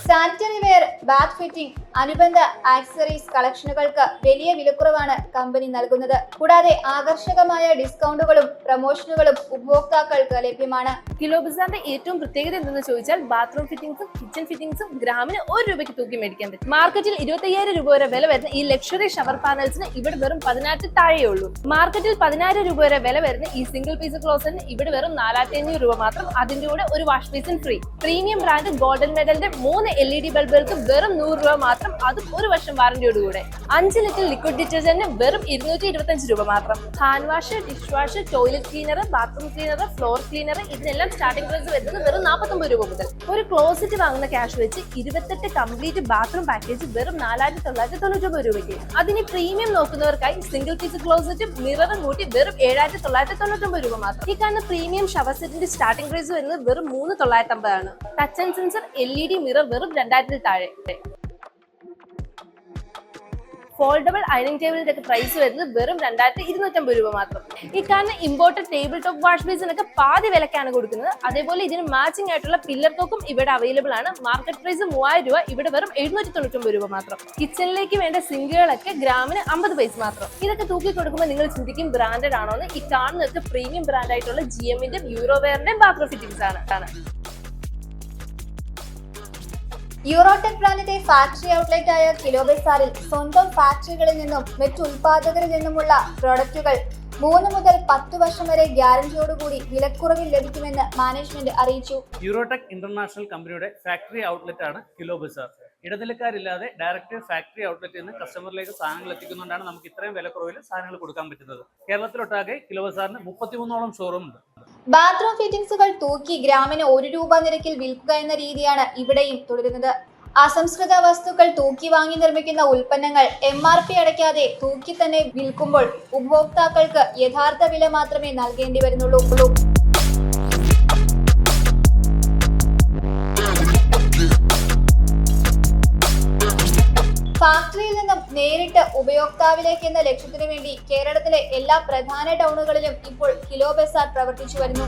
Speaker 6: സാനിറ്ററി വെയർ, ബാത്ത് ഫിറ്റിംഗ്, അനുബന്ധ ആക്സസറീസ് കളക്ഷനുകൾക്ക് വലിയ വിലക്കുറവാണ് കമ്പനി നൽകുന്നത്. കൂടാതെ ആകർഷകമായ ഡിസ്കൗണ്ടുകളും പ്രമോഷനുകളും ഉപഭോക്താക്കൾക്ക് ലഭ്യമാണ്.
Speaker 10: കിലോ ബസാറിന്റെ ഏറ്റവും പ്രത്യേകത എന്തെന്ന് ചോദിച്ചാൽ ബാത്റൂം ഫിറ്റിംഗ്സും കിച്ചൺ ഫിറ്റിംഗ്സും ഗ്രാമിന് 1 രൂപയ്ക്ക് തൂക്കി മേടിക്കാൻ പറ്റും. മാർക്കറ്റിൽ 25,000 രൂപ വരെ വില വരുന്ന ഈ ലക്ഷറി ഷവർ പാനൽസിന് ഇവിടെ വെറും 10,000 താഴെയേ ഉള്ളൂ. മാർക്കറ്റിൽ 10,000 രൂപ വരെ വില വരുന്ന ഈ സിംഗിൾ പീസ് ക്ലോസറ്റിന് ഇവിടെ വെറും 4,500 രൂപ മാത്രം. അതിന്റെ കൂടെ ഒരു wash basin free. Premium brand golden മെഡലിന്റെ 3 LED ബൾബുകൾക്ക് വെറും 100 രൂപ മാത്രം, അതും 1 വർഷം വാറന്റിയോടുകൂടെ. 5 ലിറ്റർ ലിക്വിഡ് ഡിറ്റർജന്റിന് വെറും 225 രൂപ മാത്രം. Hand wash, dish wash, toilet cleaner, bathroom cleaner, floor cleaner, ഇതിനെല്ലാം സ്റ്റാർട്ടിംഗ് പ്രൈസ് വരുന്നത് വെറും 49 രൂപ മുതൽ. ഒരു ക്ലോസറ്റ് വാങ്ങുന്ന ക്യാഷ് വെച്ച് 28 കംപ്ലീറ്റ് ബാത്റൂം പാക്കേജ് വെറും 4,999 രൂപയ്ക്ക്. അതിന് പ്രീമിയം നോക്കുന്നവർക്കായി സിംഗിൾ പീസ് ക്ലോസറ്റും മിററും കൂട്ടി വെറും 7,999 രൂപ മാത്രം. ഈ കാണുന്ന പ്രീമിയം ഷവർ സെറ്റിന്റെ സ്റ്റാർട്ടിംഗ് പ്രൈസ് വരുന്നത് വെറും 3,950 ആണ്. Touch and sensor LED mirror വെറും 2,000 താഴെ. ഫോൾഡബിൾ അയണിംഗ് ടേബിളിന്റെ ഒക്കെ പ്രൈസ് വരുന്നത് വെറും 2,250 രൂപ മാത്രം. ഈ കാണുന്ന ഇമ്പോർട്ടഡ് ടേബിൾ ടോപ്പ് വാഷ് ബേസിനൊക്കെ പാതി വിലക്കാണ് കൊടുക്കുന്നത്. അതേപോലെ ഇതിന് മാച്ചിങ് ആയിട്ടുള്ള പില്ലർ ടോപ്പും ഇവിടെ അവൈലബിൾ ആണ്. മാർക്കറ്റ് പ്രൈസ് 3,000 രൂപ, ഇവിടെ വെറും 799 രൂപ മാത്രം. കിച്ചണിലേക്ക് വേണ്ട സിങ്കുകളൊക്കെ ഗ്രാമിന് 50 പൈസ മാത്രം. ഇതൊക്കെ തൂക്കി കൊടുക്കുമ്പോൾ നിങ്ങൾ ചിന്തിക്കും ബ്രാൻഡഡ് ആണോന്ന്. ഈ കാണുന്നതൊക്കെ പ്രീമിയം ബ്രാൻഡ് ആയിട്ടുള്ള GMന്റെ യൂറോവെയറിന്റെ ബാത്റൂം ഫിറ്റിംഗ്സ് ആണ്.
Speaker 6: യൂറോടെക് ബ്രാൻഡിന്റെ ഫാക്ടറി ഔട്ട്ലെറ്റ് ആയ കിലോ ബസാറിൽ സ്വന്തം ഫാക്ടറികളിൽ നിന്നും മറ്റു ഉൽപാദകരിൽ നിന്നുമുള്ള പ്രൊഡക്റ്റുകൾ 3 മുതൽ 10 വർഷം വരെ ഗ്യാരണ്ടിയോടുകൂടി വിലക്കുറവിൽ ലഭിക്കുമെന്ന് മാനേജ്മെന്റ് അറിയിച്ചു.
Speaker 11: യൂറോടെക് ഇന്റർനാഷണൽ കമ്പനിയുടെ ഫാക്ടറി ഔട്ട്ലെറ്റ് ആണ് കിലോ ബസാർ. ഇടനിലക്കാരില്ലാതെ ഡയറക്റ്റ് ഫാക്ടറി ഔട്ട്ലെറ്റിൽ നിന്ന് കസ്റ്റമറിലേക്ക് സാധനങ്ങൾ എത്തിക്കുന്നതുകൊണ്ടാണ് നമുക്ക് ഇത്രയും വിലക്കുറവിൽ സാധനങ്ങൾ കൊടുക്കാൻ പറ്റുന്നത്. കേരളത്തിലൊട്ടാകെ കിലോ ബസാറിന് 33ഓളം ഷോറൂം ഉണ്ട്.
Speaker 6: ബാത്റൂം ഫിറ്റിംഗ്സുകൾ തൂക്കി ഗ്രാമിന് 1 രൂപ നിരക്കിൽ വിൽക്കുക എന്ന രീതിയാണ് ഇവിടെയും തുടരുന്നത്. അസംസ്കൃത വസ്തുക്കൾ തൂക്കി വാങ്ങി നിർമ്മിക്കുന്ന ഉൽപ്പന്നങ്ങൾ MRP അടയ്ക്കാതെ തൂക്കി തന്നെ വിൽക്കുമ്പോൾ ഉപഭോക്താക്കൾക്ക് യഥാർത്ഥ വില മാത്രമേ നൽകേണ്ടി വരുന്നുള്ളൂ. ഫാക്ടറിയിൽ നിന്നും നേരിട്ട് ഉപയോക്താവിലേക്ക് എന്ന ലക്ഷ്യത്തിനു വേണ്ടി കേരളത്തിലെ എല്ലാ പ്രധാന ടൗണുകളിലും ഇപ്പോൾ കിലോ ബസാർ പ്രവർത്തിച്ചു വരുന്നു.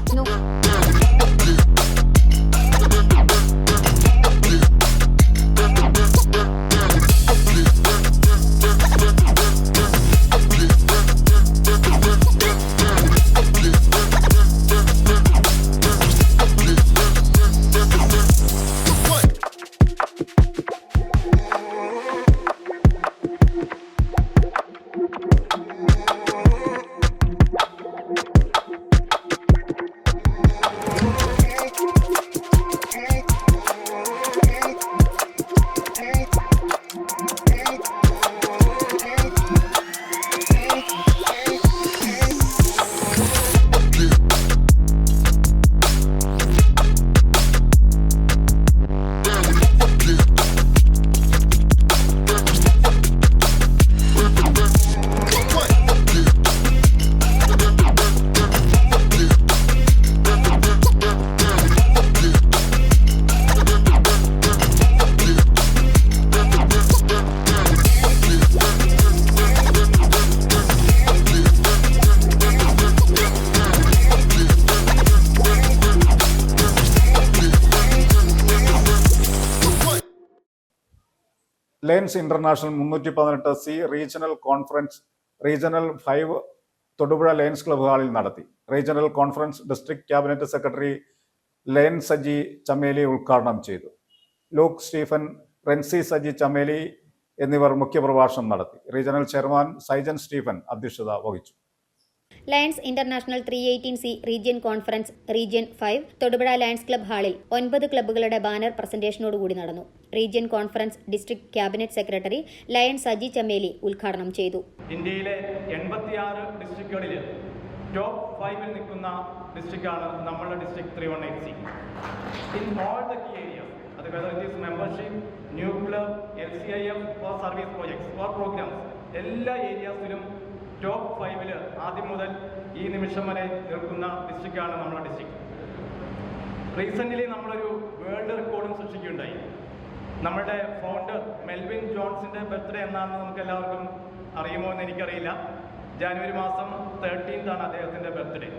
Speaker 1: Lions International 318C regional conference regional 5 Thodupuzha Lions club ഹാളിൽ നടത്തി. Regional conference district cabinet secretary Lion Saji Chameli ഉദ്ഘാടനം ചെയ്തു. ലൂക്ക് സ്റ്റീഫൻ, റെൻസി സജി ചമേലി എന്നിവർ മുഖ്യപ്രഭാഷണം നടത്തി. റീജിയണൽ ചെയർമാൻ സൈജൻ സ്റ്റീഫൻ അധ്യക്ഷത വഹിച്ചു.
Speaker 4: Lions International 318C region conference region 5 Thodupuzha Lions club ഹാളിൽ 9 ക്ലബ്ബുകളുടെ ബാനർ പ്രസന്റേഷനോടുകൂടി നടന്നു. Region conference district cabinet secretary Lion Saji Chameli ഉദ്ഘാടനം ചെയ്തു.
Speaker 2: ഇന്ത്യയിലെ 86 ഡിസ്ട്രിക്റ്റുകളിൽ ടോപ്പ് 5-ൽ നിൽക്കുന്ന ഡിസ്ട്രിക്റ്റാണ് നമ്മളുടെ district 318C. In all the key areas, അത് whether it is membership, new club, LCIF or service projects or programmes, എല്ലാ ഏരിയാസിലും ടോപ്പ് 5-ൽ ആദ്യം മുതൽ ഈ നിമിഷം വരെ നിൽക്കുന്ന ഡിസ്ട്രിക്റ്റാണ് നമ്മുടെ ഡിസ്ട്രിക്ട്. റീസെൻ്റ്ലി നമ്മളൊരു വേൾഡ് റെക്കോർഡും സൃഷ്ടിക്കുകയുണ്ടായി. നമ്മുടെ ഫൗണ്ടർ മെൽവിൻ ജോൺസിൻ്റെ ബർത്ത്ഡേ എന്നാണെന്ന് നമുക്ക് എല്ലാവർക്കും അറിയുമോ എന്ന് എനിക്കറിയില്ല. ജാനുവരി മാസം 13th അദ്ദേഹത്തിൻ്റെ ബർത്ത്ഡേ.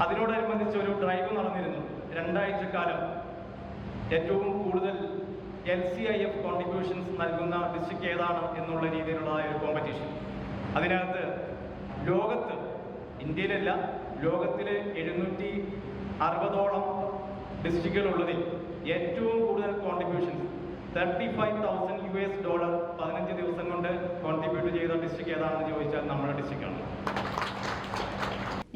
Speaker 2: അതിനോടനുബന്ധിച്ച് ഒരു ഡ്രൈവ് നടന്നിരുന്നു. 2 ആഴ്ചക്കാലം ഏറ്റവും കൂടുതൽ LCIF കോൺട്രിബ്യൂഷൻസ് നൽകുന്ന ഡിസ്ട്രിക്ട് ഏതാണ് എന്നുള്ള രീതിയിലുള്ള ഒരു കോമ്പറ്റീഷൻ. അതിനകത്ത് ലോകത്ത്, ഇന്ത്യയിലല്ല, ലോകത്തിലെ 760ഓളം ഡിസ്ട്രിക്റ്റുകളുള്ളതിൽ ഏറ്റവും കൂടുതൽ കോൺട്രിബ്യൂഷൻസ് $35,000 15 ദിവസം കൊണ്ട് കോൺട്രിബ്യൂട്ട് ചെയ്ത ഡിസ്ട്രിക്ട് ഏതാണെന്ന് ചോദിച്ചാൽ നമ്മുടെ ഡിസ്ട്രിക്റ്റാണ്.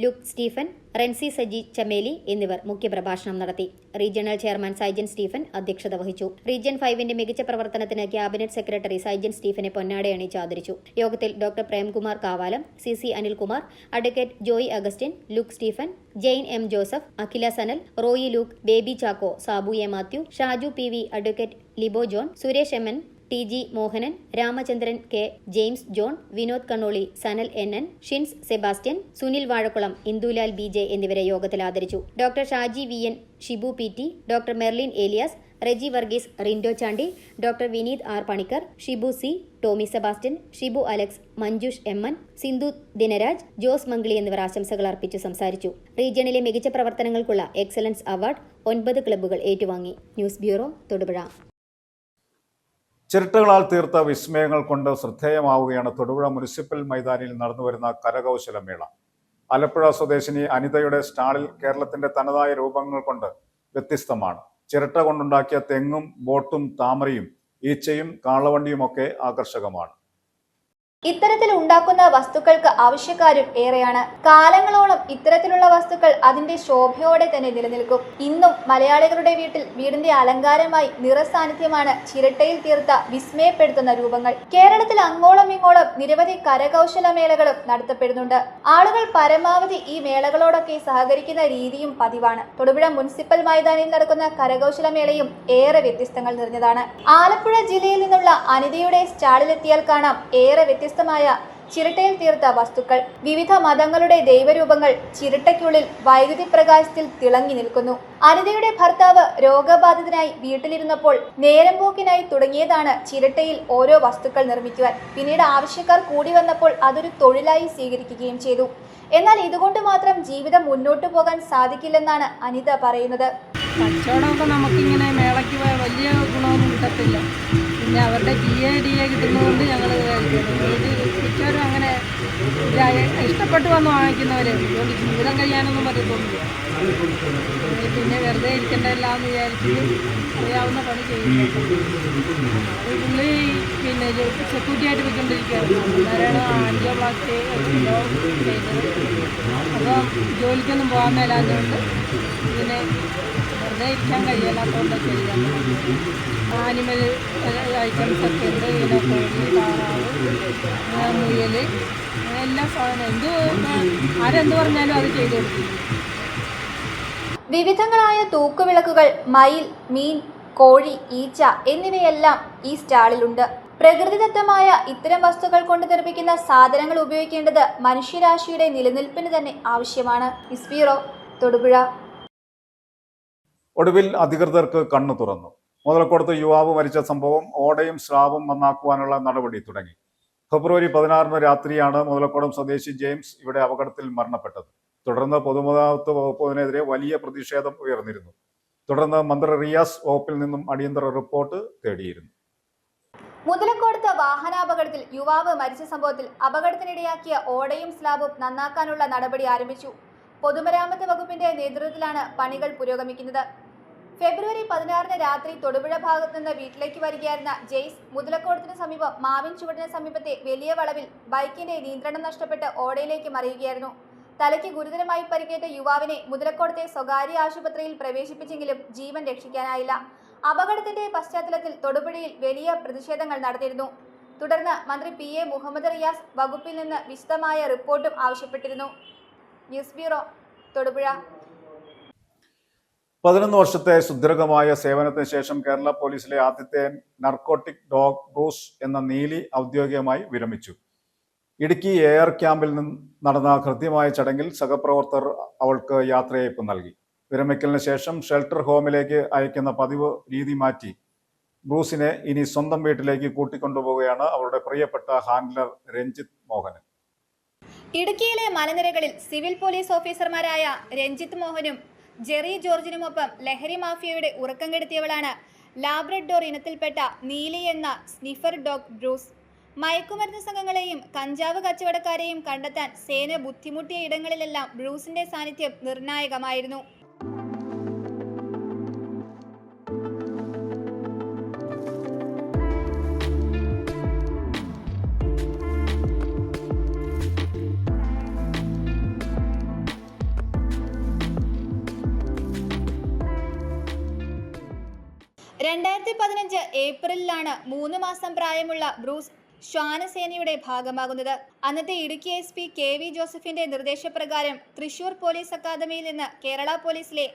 Speaker 4: ലൂക്ക് സ്റ്റീഫൻ, റെൻസി സജി ചമേലി എന്നിവർ മുഖ്യപ്രഭാഷണം നടത്തി. റീജിയണൽ ചെയർമാൻ സൈജൻ സ്റ്റീഫൻ അധ്യക്ഷത വഹിച്ചു. റീജിയൻ 5-ന്റെ മികച്ച പ്രവർത്തനത്തിന് ക്യാബിനറ്റ് സെക്രട്ടറി സൈജൻ സ്റ്റീഫനെ പൊന്നാടയണിച്ച് ആദരിച്ചു. യോഗത്തിൽ doctor Premkumar Kavalam, CC Anilkumar, advocate Joy Augustine, Luke Stephen, Jain M Joseph, Akhila Sanal, Roy Luke, Baby Chacko, Sabu A Mathew, Shaju PV, advocate Libo John, Suresh MN, TG Mohanan, Ramachandran K, James John, Vinod Kannoli, Sanal NN, Shins Sebastian, Sunil Vazhakkulam, Indulal BJ എന്നിവരെ യോഗത്തിൽ ആദരിച്ചു. Doctor Shaji VN, Shibu PT, doctor Merlin Elias, Reji Varghese, Rindo Chandy, doctor Vineeth R Panicker, Shibu C, Tommy Sebastian, Shibu Alex, Manjush MN, Sindhu Dinaraj, Jose Mangali എന്നിവർ ആശംസകൾ അർപ്പിച്ചു സംസാരിച്ചു. റീജിയണിലെ മികച്ച പ്രവർത്തനങ്ങൾക്കുള്ള excellence award 9 ക്ലബ്ബുകൾ ഏറ്റുവാങ്ങി. News bureau, Thodupuzha.
Speaker 1: ചിരട്ടകളാൽ തീർത്ത വിസ്മയങ്ങൾ കൊണ്ട് ശ്രദ്ധേയമാവുകയാണ് തൊടുപുഴ മുനിസിപ്പൽ മൈതാനിയിൽ നടന്നുവരുന്ന കരകൗശലമേള. ആലപ്പുഴ സ്വദേശിനി അനിതയുടെ സ്റ്റാളിൽ കേരളത്തിന്റെ തനതായ രൂപങ്ങൾ കൊണ്ട് വ്യത്യസ്തമാണ്. ചിരട്ട കൊണ്ടുണ്ടാക്കിയ തെങ്ങും ബോട്ടും താമരയും ഈച്ചയും കാളവണ്ടിയുമൊക്കെ ആകർഷകമാണ്.
Speaker 6: ഇത്തരത്തിൽ ഉണ്ടാക്കുന്ന വസ്തുക്കൾക്ക് ആവശ്യക്കാരും ഏറെയാണ്. കാലങ്ങളോളം ഇത്തരത്തിലുള്ള വസ്തുക്കൾ അതിന്റെ ശോഭയോടെ തന്നെ നിലനിൽക്കും. ഇന്നും മലയാളികളുടെ വീടിന്റെ അലങ്കാരമായി നിറസാന്നിധ്യമാണ് ചിരട്ടയിൽ തീർത്ത വിസ്മയപ്പെടുത്തുന്ന രൂപങ്ങൾ. കേരളത്തിൽ അങ്ങോളം ഇങ്ങോളം നിരവധി കരകൗശല മേളകളും നടത്തപ്പെടുന്നുണ്ട്. ആളുകൾ പരമാവധി ഈ മേളകളോടൊക്കെ സഹകരിക്കുന്ന രീതിയും പതിവാണ്. തൊടുപുഴ മുനിസിപ്പൽ മൈതാനിയിൽ നടക്കുന്ന കരകൗശല മേളയും ഏറെ വ്യത്യസ്തങ്ങൾ നിറഞ്ഞതാണ്. ആലപ്പുഴ ജില്ലയിൽ നിന്നുള്ള അനിതയുടെ സ്റ്റാളിലെത്തിയാൽ കാണാം ഏറെ വ്യത്യസ്തമായ ചിരട്ടയിൽ തീർത്ത വസ്തുക്കൾ. വിവിധ മതങ്ങളുടെ ദൈവരൂപങ്ങൾ ചിരട്ടയ്ക്കുള്ളിൽ വൈദ്യുതി പ്രകാശത്തിൽ തിളങ്ങി നിൽക്കുന്നു. അനിതയുടെ ഭർത്താവ് രോഗബാധിതനായി വീട്ടിലിരുന്നപ്പോൾ നേരം പോക്കിനായി തുടങ്ങിയതാണ് ചിരട്ടയിൽ ഓരോ വസ്തുക്കൾ നിർമ്മിക്കുവാൻ. പിന്നീട് ആവശ്യക്കാർ കൂടി വന്നപ്പോൾ അതൊരു തൊഴിലായി സ്വീകരിക്കുകയും ചെയ്തു. എന്നാൽ ഇതുകൊണ്ട് മാത്രം ജീവിതം മുന്നോട്ടു പോകാൻ സാധിക്കില്ലെന്നാണ് അനിത പറയുന്നത്.
Speaker 12: കച്ചവടമൊക്കെ നമുക്കിങ്ങനെ മേളയ്ക്ക് പോയാൽ വലിയ ഗുണമൊന്നും കിട്ടത്തില്ല. പിന്നെ അവരുടെ DA കിട്ടുന്നതുകൊണ്ട് ഞങ്ങൾ മിക്കവരും അങ്ങനെ ഇഷ്ടപ്പെട്ട് വന്ന് വാങ്ങിക്കുന്നവരെ അതുകൊണ്ട് ജീവിതം കഴിയാനൊന്നും പറ്റത്തൊന്നുമില്ല. പിന്നെ വെറുതെ ഇരിക്കേണ്ടതല്ല എന്ന് വിചാരിച്ചിട്ട് അറിയാവുന്ന പണി ചെയ്യുന്നു. പുള്ളി പിന്നെ സെക്യൂരിറ്റി ആയിട്ട് പോയിക്കൊണ്ടിരിക്കുകയായിരുന്നു. അന്നേരമാണ് ആൻജിയോപ്ലാസ്റ്റി ചെയ്തത്. അപ്പോൾ ജോലിക്കൊന്നും പോകാൻ മേലാത്തതുകൊണ്ട് ഇതിനെ വെറുതെ ഇരിക്കാൻ കഴിയില്ലാത്തതുകൊണ്ട് ചെയ്യാൻ ആനിമൽ ഐറ്റംസ് ഒക്കെ ഉണ്ട്. ഇതിനെ കോഴി, താറാവ്, മുയൽ, എല്ലാ സാധനം ആരെന്ത് പറഞ്ഞാലും അത് ചെയ്തു കൊടുക്കും.
Speaker 6: വിവിധങ്ങളായ തൂക്കുവിളക്കുകൾ, മയിൽ, മീൻ, കോഴി, ഈച്ച എന്നിവയെല്ലാം ഈ സ്റ്റാളിലുണ്ട്. പ്രകൃതിദത്തമായ ഇത്തരം വസ്തുക്കൾ കൊണ്ട് നിർമ്മിക്കുന്ന സാധനങ്ങൾ ഉപയോഗിക്കേണ്ടത് മനുഷ്യരാശിയുടെ നിലനിൽപ്പിന് തന്നെ ആവശ്യമാണ്. News bureau, Thodupuzha.
Speaker 1: ഒടുവിൽ അധികൃതർക്ക് കണ്ണു തുറന്നു. മുതലക്കോടത്ത് യുവാവ് മരിച്ച സംഭവം ഓടയും സ്രാവും നന്നാക്കുവാനുള്ള നടപടി തുടങ്ങി. ഫെബ്രുവരി 16 രാത്രിയാണ് മുതലക്കോടം സ്വദേശി ജെയിംസ് ഇവിടെ അപകടത്തിൽ മരണപ്പെട്ടത്. തുടർന്ന് പൊതുമരാമത്ത് വകുപ്പിനെതിരെ വലിയ പ്രതിഷേധം ഉയർന്നിരുന്നു. തുടർന്ന് മന്ത്രി റിയാസ് വകുപ്പിൽ നിന്നും അടിയന്തര റിപ്പോർട്ട് തേടിയിരുന്നു.
Speaker 6: മുതലക്കോടത്ത് വാഹനാപകടത്തിൽ യുവാവ് മരിച്ച സംഭവത്തിൽ അപകടത്തിനിടയാക്കിയ ഓടയും സ്ലാബും നന്നാക്കാനുള്ള നടപടി ആരംഭിച്ചു. പൊതുമരാമത്ത് വകുപ്പിന്റെ നേതൃത്വത്തിലാണ് പണികൾ പുരോഗമിക്കുന്നത്. ഫെബ്രുവരി 16 രാത്രി തൊടുപുഴ ഭാഗത്തു നിന്ന് വീട്ടിലേക്ക് വരികയായിരുന്ന ജെയ്സ് മുതലക്കോടത്തിന് സമീപം മാവിൻ ചുവടിന് സമീപത്തെ വലിയ വളവിൽ ബൈക്കിന്റെ നിയന്ത്രണം നഷ്ടപ്പെട്ട് ഓടയിലേക്ക് മറിയുകയായിരുന്നു. തലയ്ക്ക് ഗുരുതരമായി പരിക്കേറ്റ യുവാവിനെ മുതലക്കോടത്തെ സ്വകാര്യ ആശുപത്രിയിൽ പ്രവേശിപ്പിച്ചെങ്കിലും ജീവൻ രക്ഷിക്കാനായില്ല. അപകടത്തിന്റെ പശ്ചാത്തലത്തിൽ തൊടുപുഴയിൽ വലിയ പ്രതിഷേധങ്ങൾ നടന്നിരുന്നു. തുടർന്ന് മന്ത്രി PA മുഹമ്മദ് റിയാസ് വകുപ്പിൽ നിന്ന് വിശദമായ റിപ്പോർട്ടും ആവശ്യപ്പെട്ടിരുന്നു. News bureau, Thodupuzha.
Speaker 1: 11 വർഷത്തെ സുദീർഘമായ സേവനത്തിന് ശേഷം കേരള പോലീസിലെ ആദ്യത്തെ നർക്കോട്ടിക് ഡോഗ് ബ്രൂസ് എന്ന നീലി ഔദ്യോഗികമായി വിരമിച്ചു. ഇടുക്കി എയർ ക്യാമ്പിൽ നിന്ന് നടന്ന കൃത്യമായ ചടങ്ങിൽ സഹപ്രവർത്തകർ അവൾക്ക് യാത്രയയപ്പ് നൽകി. വിരമിക്കലിന് ശേഷം ഷെൽട്ടർ ഹോമിലേക്ക് അയക്കുന്ന പതിവ് രീതി മാറ്റി ബ്രൂസിനെ ഇനി സ്വന്തം വീട്ടിലേക്ക് കൂട്ടിക്കൊണ്ടുപോവുകയാണ് അവരുടെ പ്രിയപ്പെട്ട ഹാൻഡ്ലർ രഞ്ജിത്ത് മോഹനൻ.
Speaker 6: ഇടുക്കിയിലെ മലനിരകളിൽ സിവിൽ പോലീസ് ഓഫീസർമാരായ രഞ്ജിത്ത് മോഹനും ജെറി ജോർജിനുമൊപ്പം ലഹരി മാഫിയയുടെ ഉറക്കം കെടുത്തിയവളാണ് ലാബ്രഡോർ ഇനത്തിൽപ്പെട്ട നീലി എന്ന സ്നിഫർ ഡോഗ് ബ്രൂസ്. മയക്കുമരുന്ന് സംഘങ്ങളെയും കഞ്ചാവ് കച്ചവടക്കാരെയും കണ്ടെത്താൻ സേന ബുദ്ധിമുട്ടിയ ഇടങ്ങളിലെല്ലാം ബ്രൂസിന്റെ സാന്നിധ്യം നിർണായകമായിരുന്നു. ഏപ്രിലിലാണ് 3 മാസം പ്രായമുള്ള ബ്രൂസ് ശ്വാനസേനയുടെ ഭാഗമാകുന്നത്. അന്നത്തെ ഇടുക്കി SP KV ജോസഫിന്റെ നിർദ്ദേശപ്രകാരം തൃശൂർ പോലീസ് അക്കാദമിയിൽ നിന്ന് കേരള പോലീസിലെ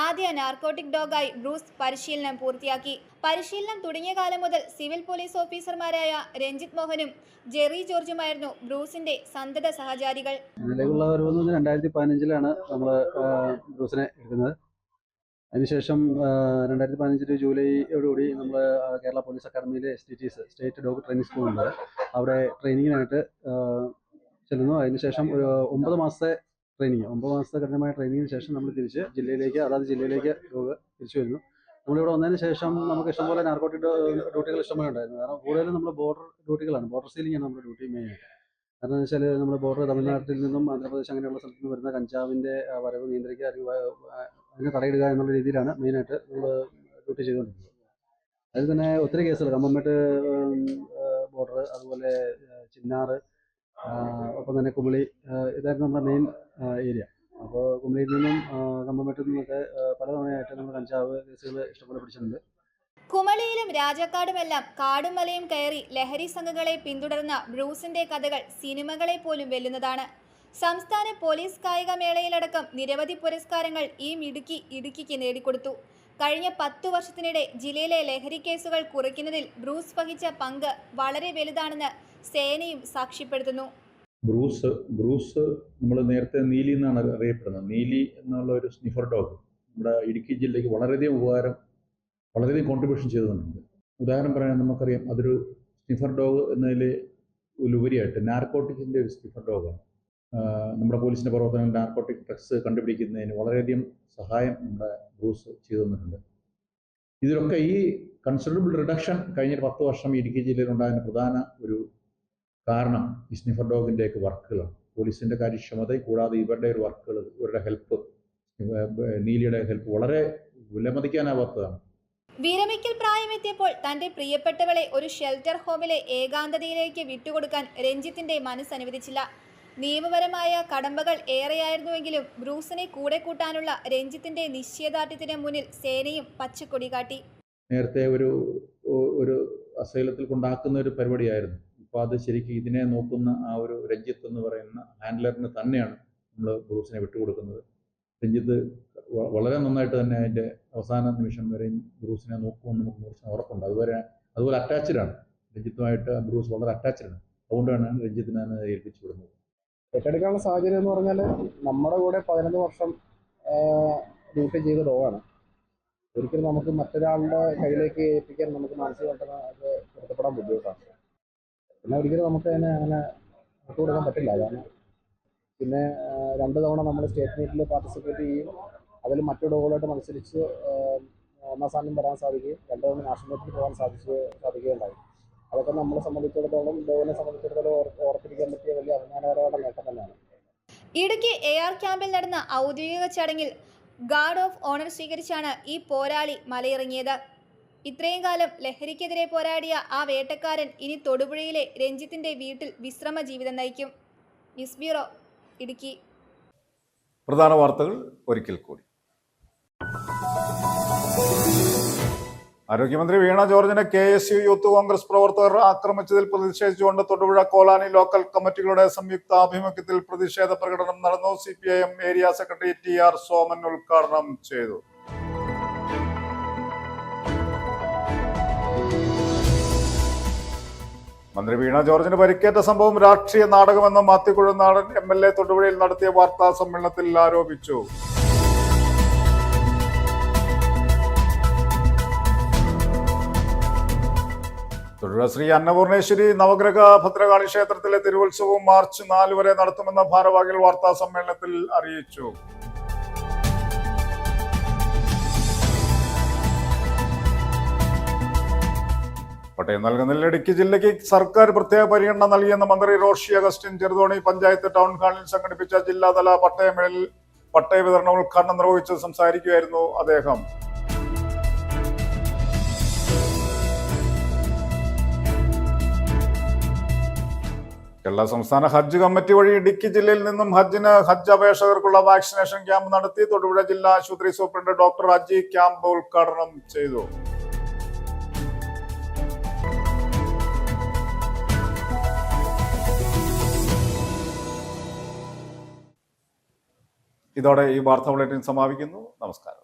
Speaker 6: ആദ്യ നാർക്കോട്ടിക് ഡോഗായി ബ്രൂസ് പരിശീലനം പൂർത്തിയാക്കി. പരിശീലനം തുടങ്ങിയ കാലം മുതൽ സിവിൽ പോലീസ് ഓഫീസർമാരായ രഞ്ജിത്ത് മോഹനും ജെറി ജോർജുമായിരുന്നു ബ്രൂസിന്റെ സന്തത സഹചാരികൾ.
Speaker 13: 2015 നമ്മൾ ബ്രൂസിനെ എടുക്കുന്നത്. അതിനുശേഷം 2015 ജൂലൈയോടുകൂടി നമ്മൾ കേരള പോലീസ് അക്കാദമിയിലെ STTs സ്റ്റേറ്റ് ഡോഗ് ട്രെയിനിങ് സ്കൂളുണ്ട്, അവിടെ ട്രെയിനിങ്ങിനായിട്ട് ചെല്ലുന്നു. അതിനുശേഷം ഒരു 9 മാസത്തെ ട്രെയിനിങ്, 9 മാസത്തെ കഠിനമായ ട്രെയിനിങ്ങിന് ശേഷം നമ്മൾ തിരിച്ച് അതാത് ജില്ലയിലേക്ക് ഡോഗ് തിരിച്ചു വരുന്നു. നമ്മളിവിടെ വന്നതിന് ശേഷം നമുക്ക് ഇഷ്ടംപോലെ നാർക്കോട്ടിക് ഡ്യൂട്ടികൾ ഇഷ്ടംപോലെ ഉണ്ടായിരുന്നു. കാരണം കൂടുതലും നമ്മൾ ബോർഡർ ഡ്യൂട്ടികളാണ്, ബോർഡർ സീലിംഗ് ആണ് നമ്മുടെ ഡ്യൂട്ടി മെയിനായിട്ട്. കാരണം എന്ന് വെച്ചാൽ നമ്മൾ ബോർഡർ തമിഴ്നാട്ടിൽ നിന്നും ആന്ധ്രാപ്രദേശ് അങ്ങനെയുള്ള സ്ഥലത്ത് നിന്ന് വരുന്ന കഞ്ചാവിൻ്റെ വരവ് നിയന്ത്രിക്കുക, അതിനെ തടയിടുക എന്നുള്ള രീതിയിലാണ് മെയിനായിട്ട് നമ്മൾ ഡ്യൂട്ടി ചെയ്തുകൊണ്ടിരുന്നത്. അതിൽ തന്നെ ഒത്തിരി കേസുകൾ, കമ്പംമേട്ട് ബോർഡർ, അതുപോലെ ചിന്നാറ്, ഒപ്പം തന്നെ കുമിളി, ഇതായിരുന്നു നമ്മുടെ മെയിൻ ഏരിയ. അപ്പോൾ കുമിളിയിൽ നിന്നും കമ്പംമേട്ടിൽ നിന്നൊക്കെ പലതവണയായിട്ട് നമ്മൾ കഞ്ചാവ് കേസുകൾ ഇഷ്ടംപോലെ പിടിച്ചിട്ടുണ്ട്.
Speaker 6: കുമളിയിലും രാജക്കാടുമെല്ലാം കാടും മലയും കയറി ലഹരി സംഘങ്ങളെ പിന്തുടർന്ന ബ്രൂസിന്റെ കഥകൾ സിനിമകളെ പോലും വെല്ലുന്നതാണ്. സംസ്ഥാന പോലീസ് കായിക മേളയിലടക്കം നിരവധി പുരസ്കാരങ്ങൾ ഈ ഇടുക്കിക്ക് നേടിക്കൊടുത്തു. കഴിഞ്ഞ 10 വർഷത്തിനിടെ ജില്ലയിലെ ലഹരി കേസുകൾ കുറയ്ക്കുന്നതിൽ ബ്രൂസ് വഹിച്ച പങ്ക് വളരെ വലുതാണെന്ന് സേനയും സാക്ഷ്യപ്പെടുത്തുന്നു.
Speaker 14: ബ്രൂസ് നമ്മൾ നേരത്തെ നീലി എന്നാണ് അറിയപ്പെടുന്നത്. നീലി എന്നുള്ള ഒരു സ്നിഫർ ഡോഗ് നമ്മുടെ ഇടുക്കി ജില്ലയ്ക്ക് വളരെയധികം കോൺട്രിബ്യൂഷൻ ചെയ്തിട്ടുണ്ട്. ഉദാഹരണം പറയാൻ നമുക്കറിയാം, അതൊരു സ്നിഫർ ഡോഗ് എന്നതിൽ ഉപരിയായിട്ട് നാർക്കോട്ടിക്സിൻ്റെ ഒരു സ്നിഫർ ഡോഗാണ്. നമ്മുടെ പോലീസിൻ്റെ പ്രവർത്തനങ്ങൾ നാർക്കോട്ടിക് ഡ്രഗ്സ് കണ്ടുപിടിക്കുന്നതിന് വളരെയധികം സഹായം നമ്മുടെ ബ്രൂസ് ചെയ്തു തന്നിട്ടുണ്ട്. ഇതിലൊക്കെ ഈ കൺസിഡറബിൾ റിഡക്ഷൻ കഴിഞ്ഞ 10 വർഷം ഇടുക്കി ജില്ലയിലുണ്ടാകുന്ന പ്രധാന ഒരു കാരണം ഈ സ്നിഫർ ഡോഗിൻ്റെയൊക്കെ വർക്കുകളാണ്. പോലീസിൻ്റെ കാര്യക്ഷമത കൂടാതെ ഇവരുടെ ഒരു വർക്കുകൾ, ഇവരുടെ ഹെൽപ്പ്, നീലിയുടെ ഹെൽപ്പ് വളരെ വിലമതിക്കാനാവാത്തതാണ്.
Speaker 6: വിരമിക്കൽ പ്രായമെത്തിയപ്പോൾ തന്റെ പ്രിയപ്പെട്ടവളെ ഒരു ഷെൽട്ടർ ഹോമിലെ ഏകാന്തതയിലേക്ക് വിട്ടുകൊടുക്കാൻ രഞ്ജിത്തിന്റെ മനസ്സനുവദിച്ചില്ല. നിയമപരമായ കടമ്പകൾ ഏറെയായിരുന്നുവെങ്കിലും ബ്രൂസിനെ കൂടെ കൂട്ടാനുള്ള രഞ്ജിത്തിന്റെ നിശ്ചയദാർഢ്യത്തിന് മുന്നിൽ സേനയും പച്ചക്കൊടി കാട്ടി.
Speaker 14: നേരത്തെ ഒരു അസൈലത്തിൽ കൊണ്ടാക്കുന്ന ഒരു പരിപാടിയായിരുന്നു. ഇപ്പോൾ അത് ശരിക്കും ഇതിനെ നോക്കുന്ന ആ ഒരു രഞ്ജിത്ത് എന്ന് പറയുന്ന ഹാൻഡ്ലറിന് തന്നെയാണ് നമ്മൾ ബ്രൂസിനെ വിട്ടുകൊടുക്കുന്നത്. രഞ്ജിത്ത് വളരെ നന്നായിട്ട് തന്നെ അതിൻ്റെ അവസാന നിമിഷം വരെയും ബ്രൂസിനെ നോക്കുമെന്ന് നമുക്ക് 100% ഉറപ്പുണ്ട്. അതുപോലെ അറ്റാച്ച്ഡാണ് രഞ്ജിത്തുമായിട്ട്. ബ്രൂസ് വളരെ അറ്റാച്ച്ഡാണ്. അതുകൊണ്ടാണ് രഞ്ജിത്തിനെ ഏൽപ്പിച്ചു വിടുന്നത്.
Speaker 15: ഏറ്റെടുക്കാനുള്ള സാഹചര്യം എന്ന് പറഞ്ഞാൽ നമ്മുടെ കൂടെ 11 വർഷം ഡ്യൂട്ടി ചെയ്ത ഡോഗാണ്. ഒരിക്കലും നമുക്ക് മറ്റൊരാളുടെ കയ്യിലേക്ക് ഏൽപ്പിക്കാൻ നമുക്ക് മാനസികമായിട്ട് അത് പൊരുത്തപ്പെടാൻ ബുദ്ധിമുട്ടാണ്. പിന്നെ ഒരിക്കലും നമുക്ക് അതിനെ അങ്ങനെ വിട്ടുകൊടുക്കാൻ പറ്റില്ല. അതാണ്. പിന്നെ 2 തവണ നമ്മൾ സ്റ്റേറ്റ് മീറ്റിൽ പാർട്ടിസിപ്പേറ്റ് ചെയ്യും. അതിൽ മറ്റു ഡോഗുകളായിട്ട് മത്സരിച്ച് 1ാം സ്ഥാനം വരാൻ സാധിക്കുകയും 2 തവണ നാഷണൽ മീറ്റിൽ പോകാൻ സാധിക്കുകയുണ്ടായി. അതൊക്കെ നമ്മളെ സംബന്ധിച്ചിടത്തോളം ഡോവിനെ സംബന്ധിച്ചിടത്തോളം ഓർത്തിരിക്കാൻ പറ്റിയ വലിയ അഭിമാനകരമായ നേട്ടം തന്നെയാണ്.
Speaker 6: ഇടുക്കി AR ക്യാമ്പിൽ നടന്ന ഔദ്യോഗിക ചടങ്ങിൽ ഗാർഡ് ഓഫ് ഓണർ സ്വീകരിച്ചാണ് ഈ പോരാളി മലയിറങ്ങിയത്. ഇത്രയും കാലം ലഹരിക്കെതിരെ പോരാടിയ ആ വേട്ടക്കാരൻ ഇനി തൊടുപുഴയിലെ രഞ്ജിത്തിന്റെ വീട്ടിൽ വിശ്രമ ജീവിതം നയിക്കും. News bureau, Idukki.
Speaker 1: പ്രധാന വാർത്തകൾ ഒരിക്കൽ കൂടി. ആരോഗ്യമന്ത്രി വീണ ജോർജിനെ KSU യൂത്ത് കോൺഗ്രസ് പ്രവർത്തകർ ആക്രമിച്ചതിൽ പ്രതിഷേധിച്ചുകൊണ്ട് തൊടുപുഴ കോലാനി ലോക്കൽ കമ്മിറ്റികളുടെ സംയുക്താഭിമുഖ്യത്തിൽ പ്രതിഷേധ പ്രകടനം നടന്നു. CPIM area secretary TR Soman ഉദ്ഘാടനം ചെയ്തു. മന്ത്രി വീണ ജോർജിന് പരിക്കേറ്റ സംഭവം രാഷ്ട്രീയ നാടകമെന്ന് മാത്യു കുഴൽനാടൻ MLA തൊടുപുഴയിൽ നടത്തിയ വാർത്താ സമ്മേളനത്തിൽ ആരോപിച്ചു. തൊടുപുഴ ശ്രീ അന്നപൂർണേശ്വരി നവഗ്രഹ ഭദ്രകാളി ക്ഷേത്രത്തിലെ തിരുവുത്സവവും മാർച്ച് 4 വരെ നടത്തുമെന്ന് ഭാരവാഹികൾ വാർത്താ സമ്മേളനത്തിൽ അറിയിച്ചു. പട്ടയം നൽകുന്നതിൽ ഇടുക്കി ജില്ലയ്ക്ക് സർക്കാർ പ്രത്യേക പരിഗണന നൽകിയെന്ന് മന്ത്രി റോഷി അഗസ്റ്റിൻ ചെറുതോണി പഞ്ചായത്ത് ടൗൺ ഹാളിൽ സംഘടിപ്പിച്ച ജില്ലാതല പട്ടയ വിതരണ ഉദ്ഘാടനം നിർവഹിച്ച് സംസാരിക്കുകയായിരുന്നു അദ്ദേഹം. കേരള സംസ്ഥാന ഹജ്ജ് കമ്മിറ്റി വഴി ഇടുക്കി ജില്ലയിൽ നിന്നും ഹജ്ജ് അപേക്ഷകർക്കുള്ള വാക്സിനേഷൻ ക്യാമ്പ് നടത്തി. തൊടുപുഴ ജില്ലാ ആശുപത്രി സൂപ്രണ്ട് ഡോക്ടർ അജി ക്യാമ്പ് ഉദ്ഘാടനം ചെയ്തു. ഇതോടെ ഈ വാർത്താ ബുള്ളറ്റിൻ സമാപിക്കുന്നു. നമസ്കാരം.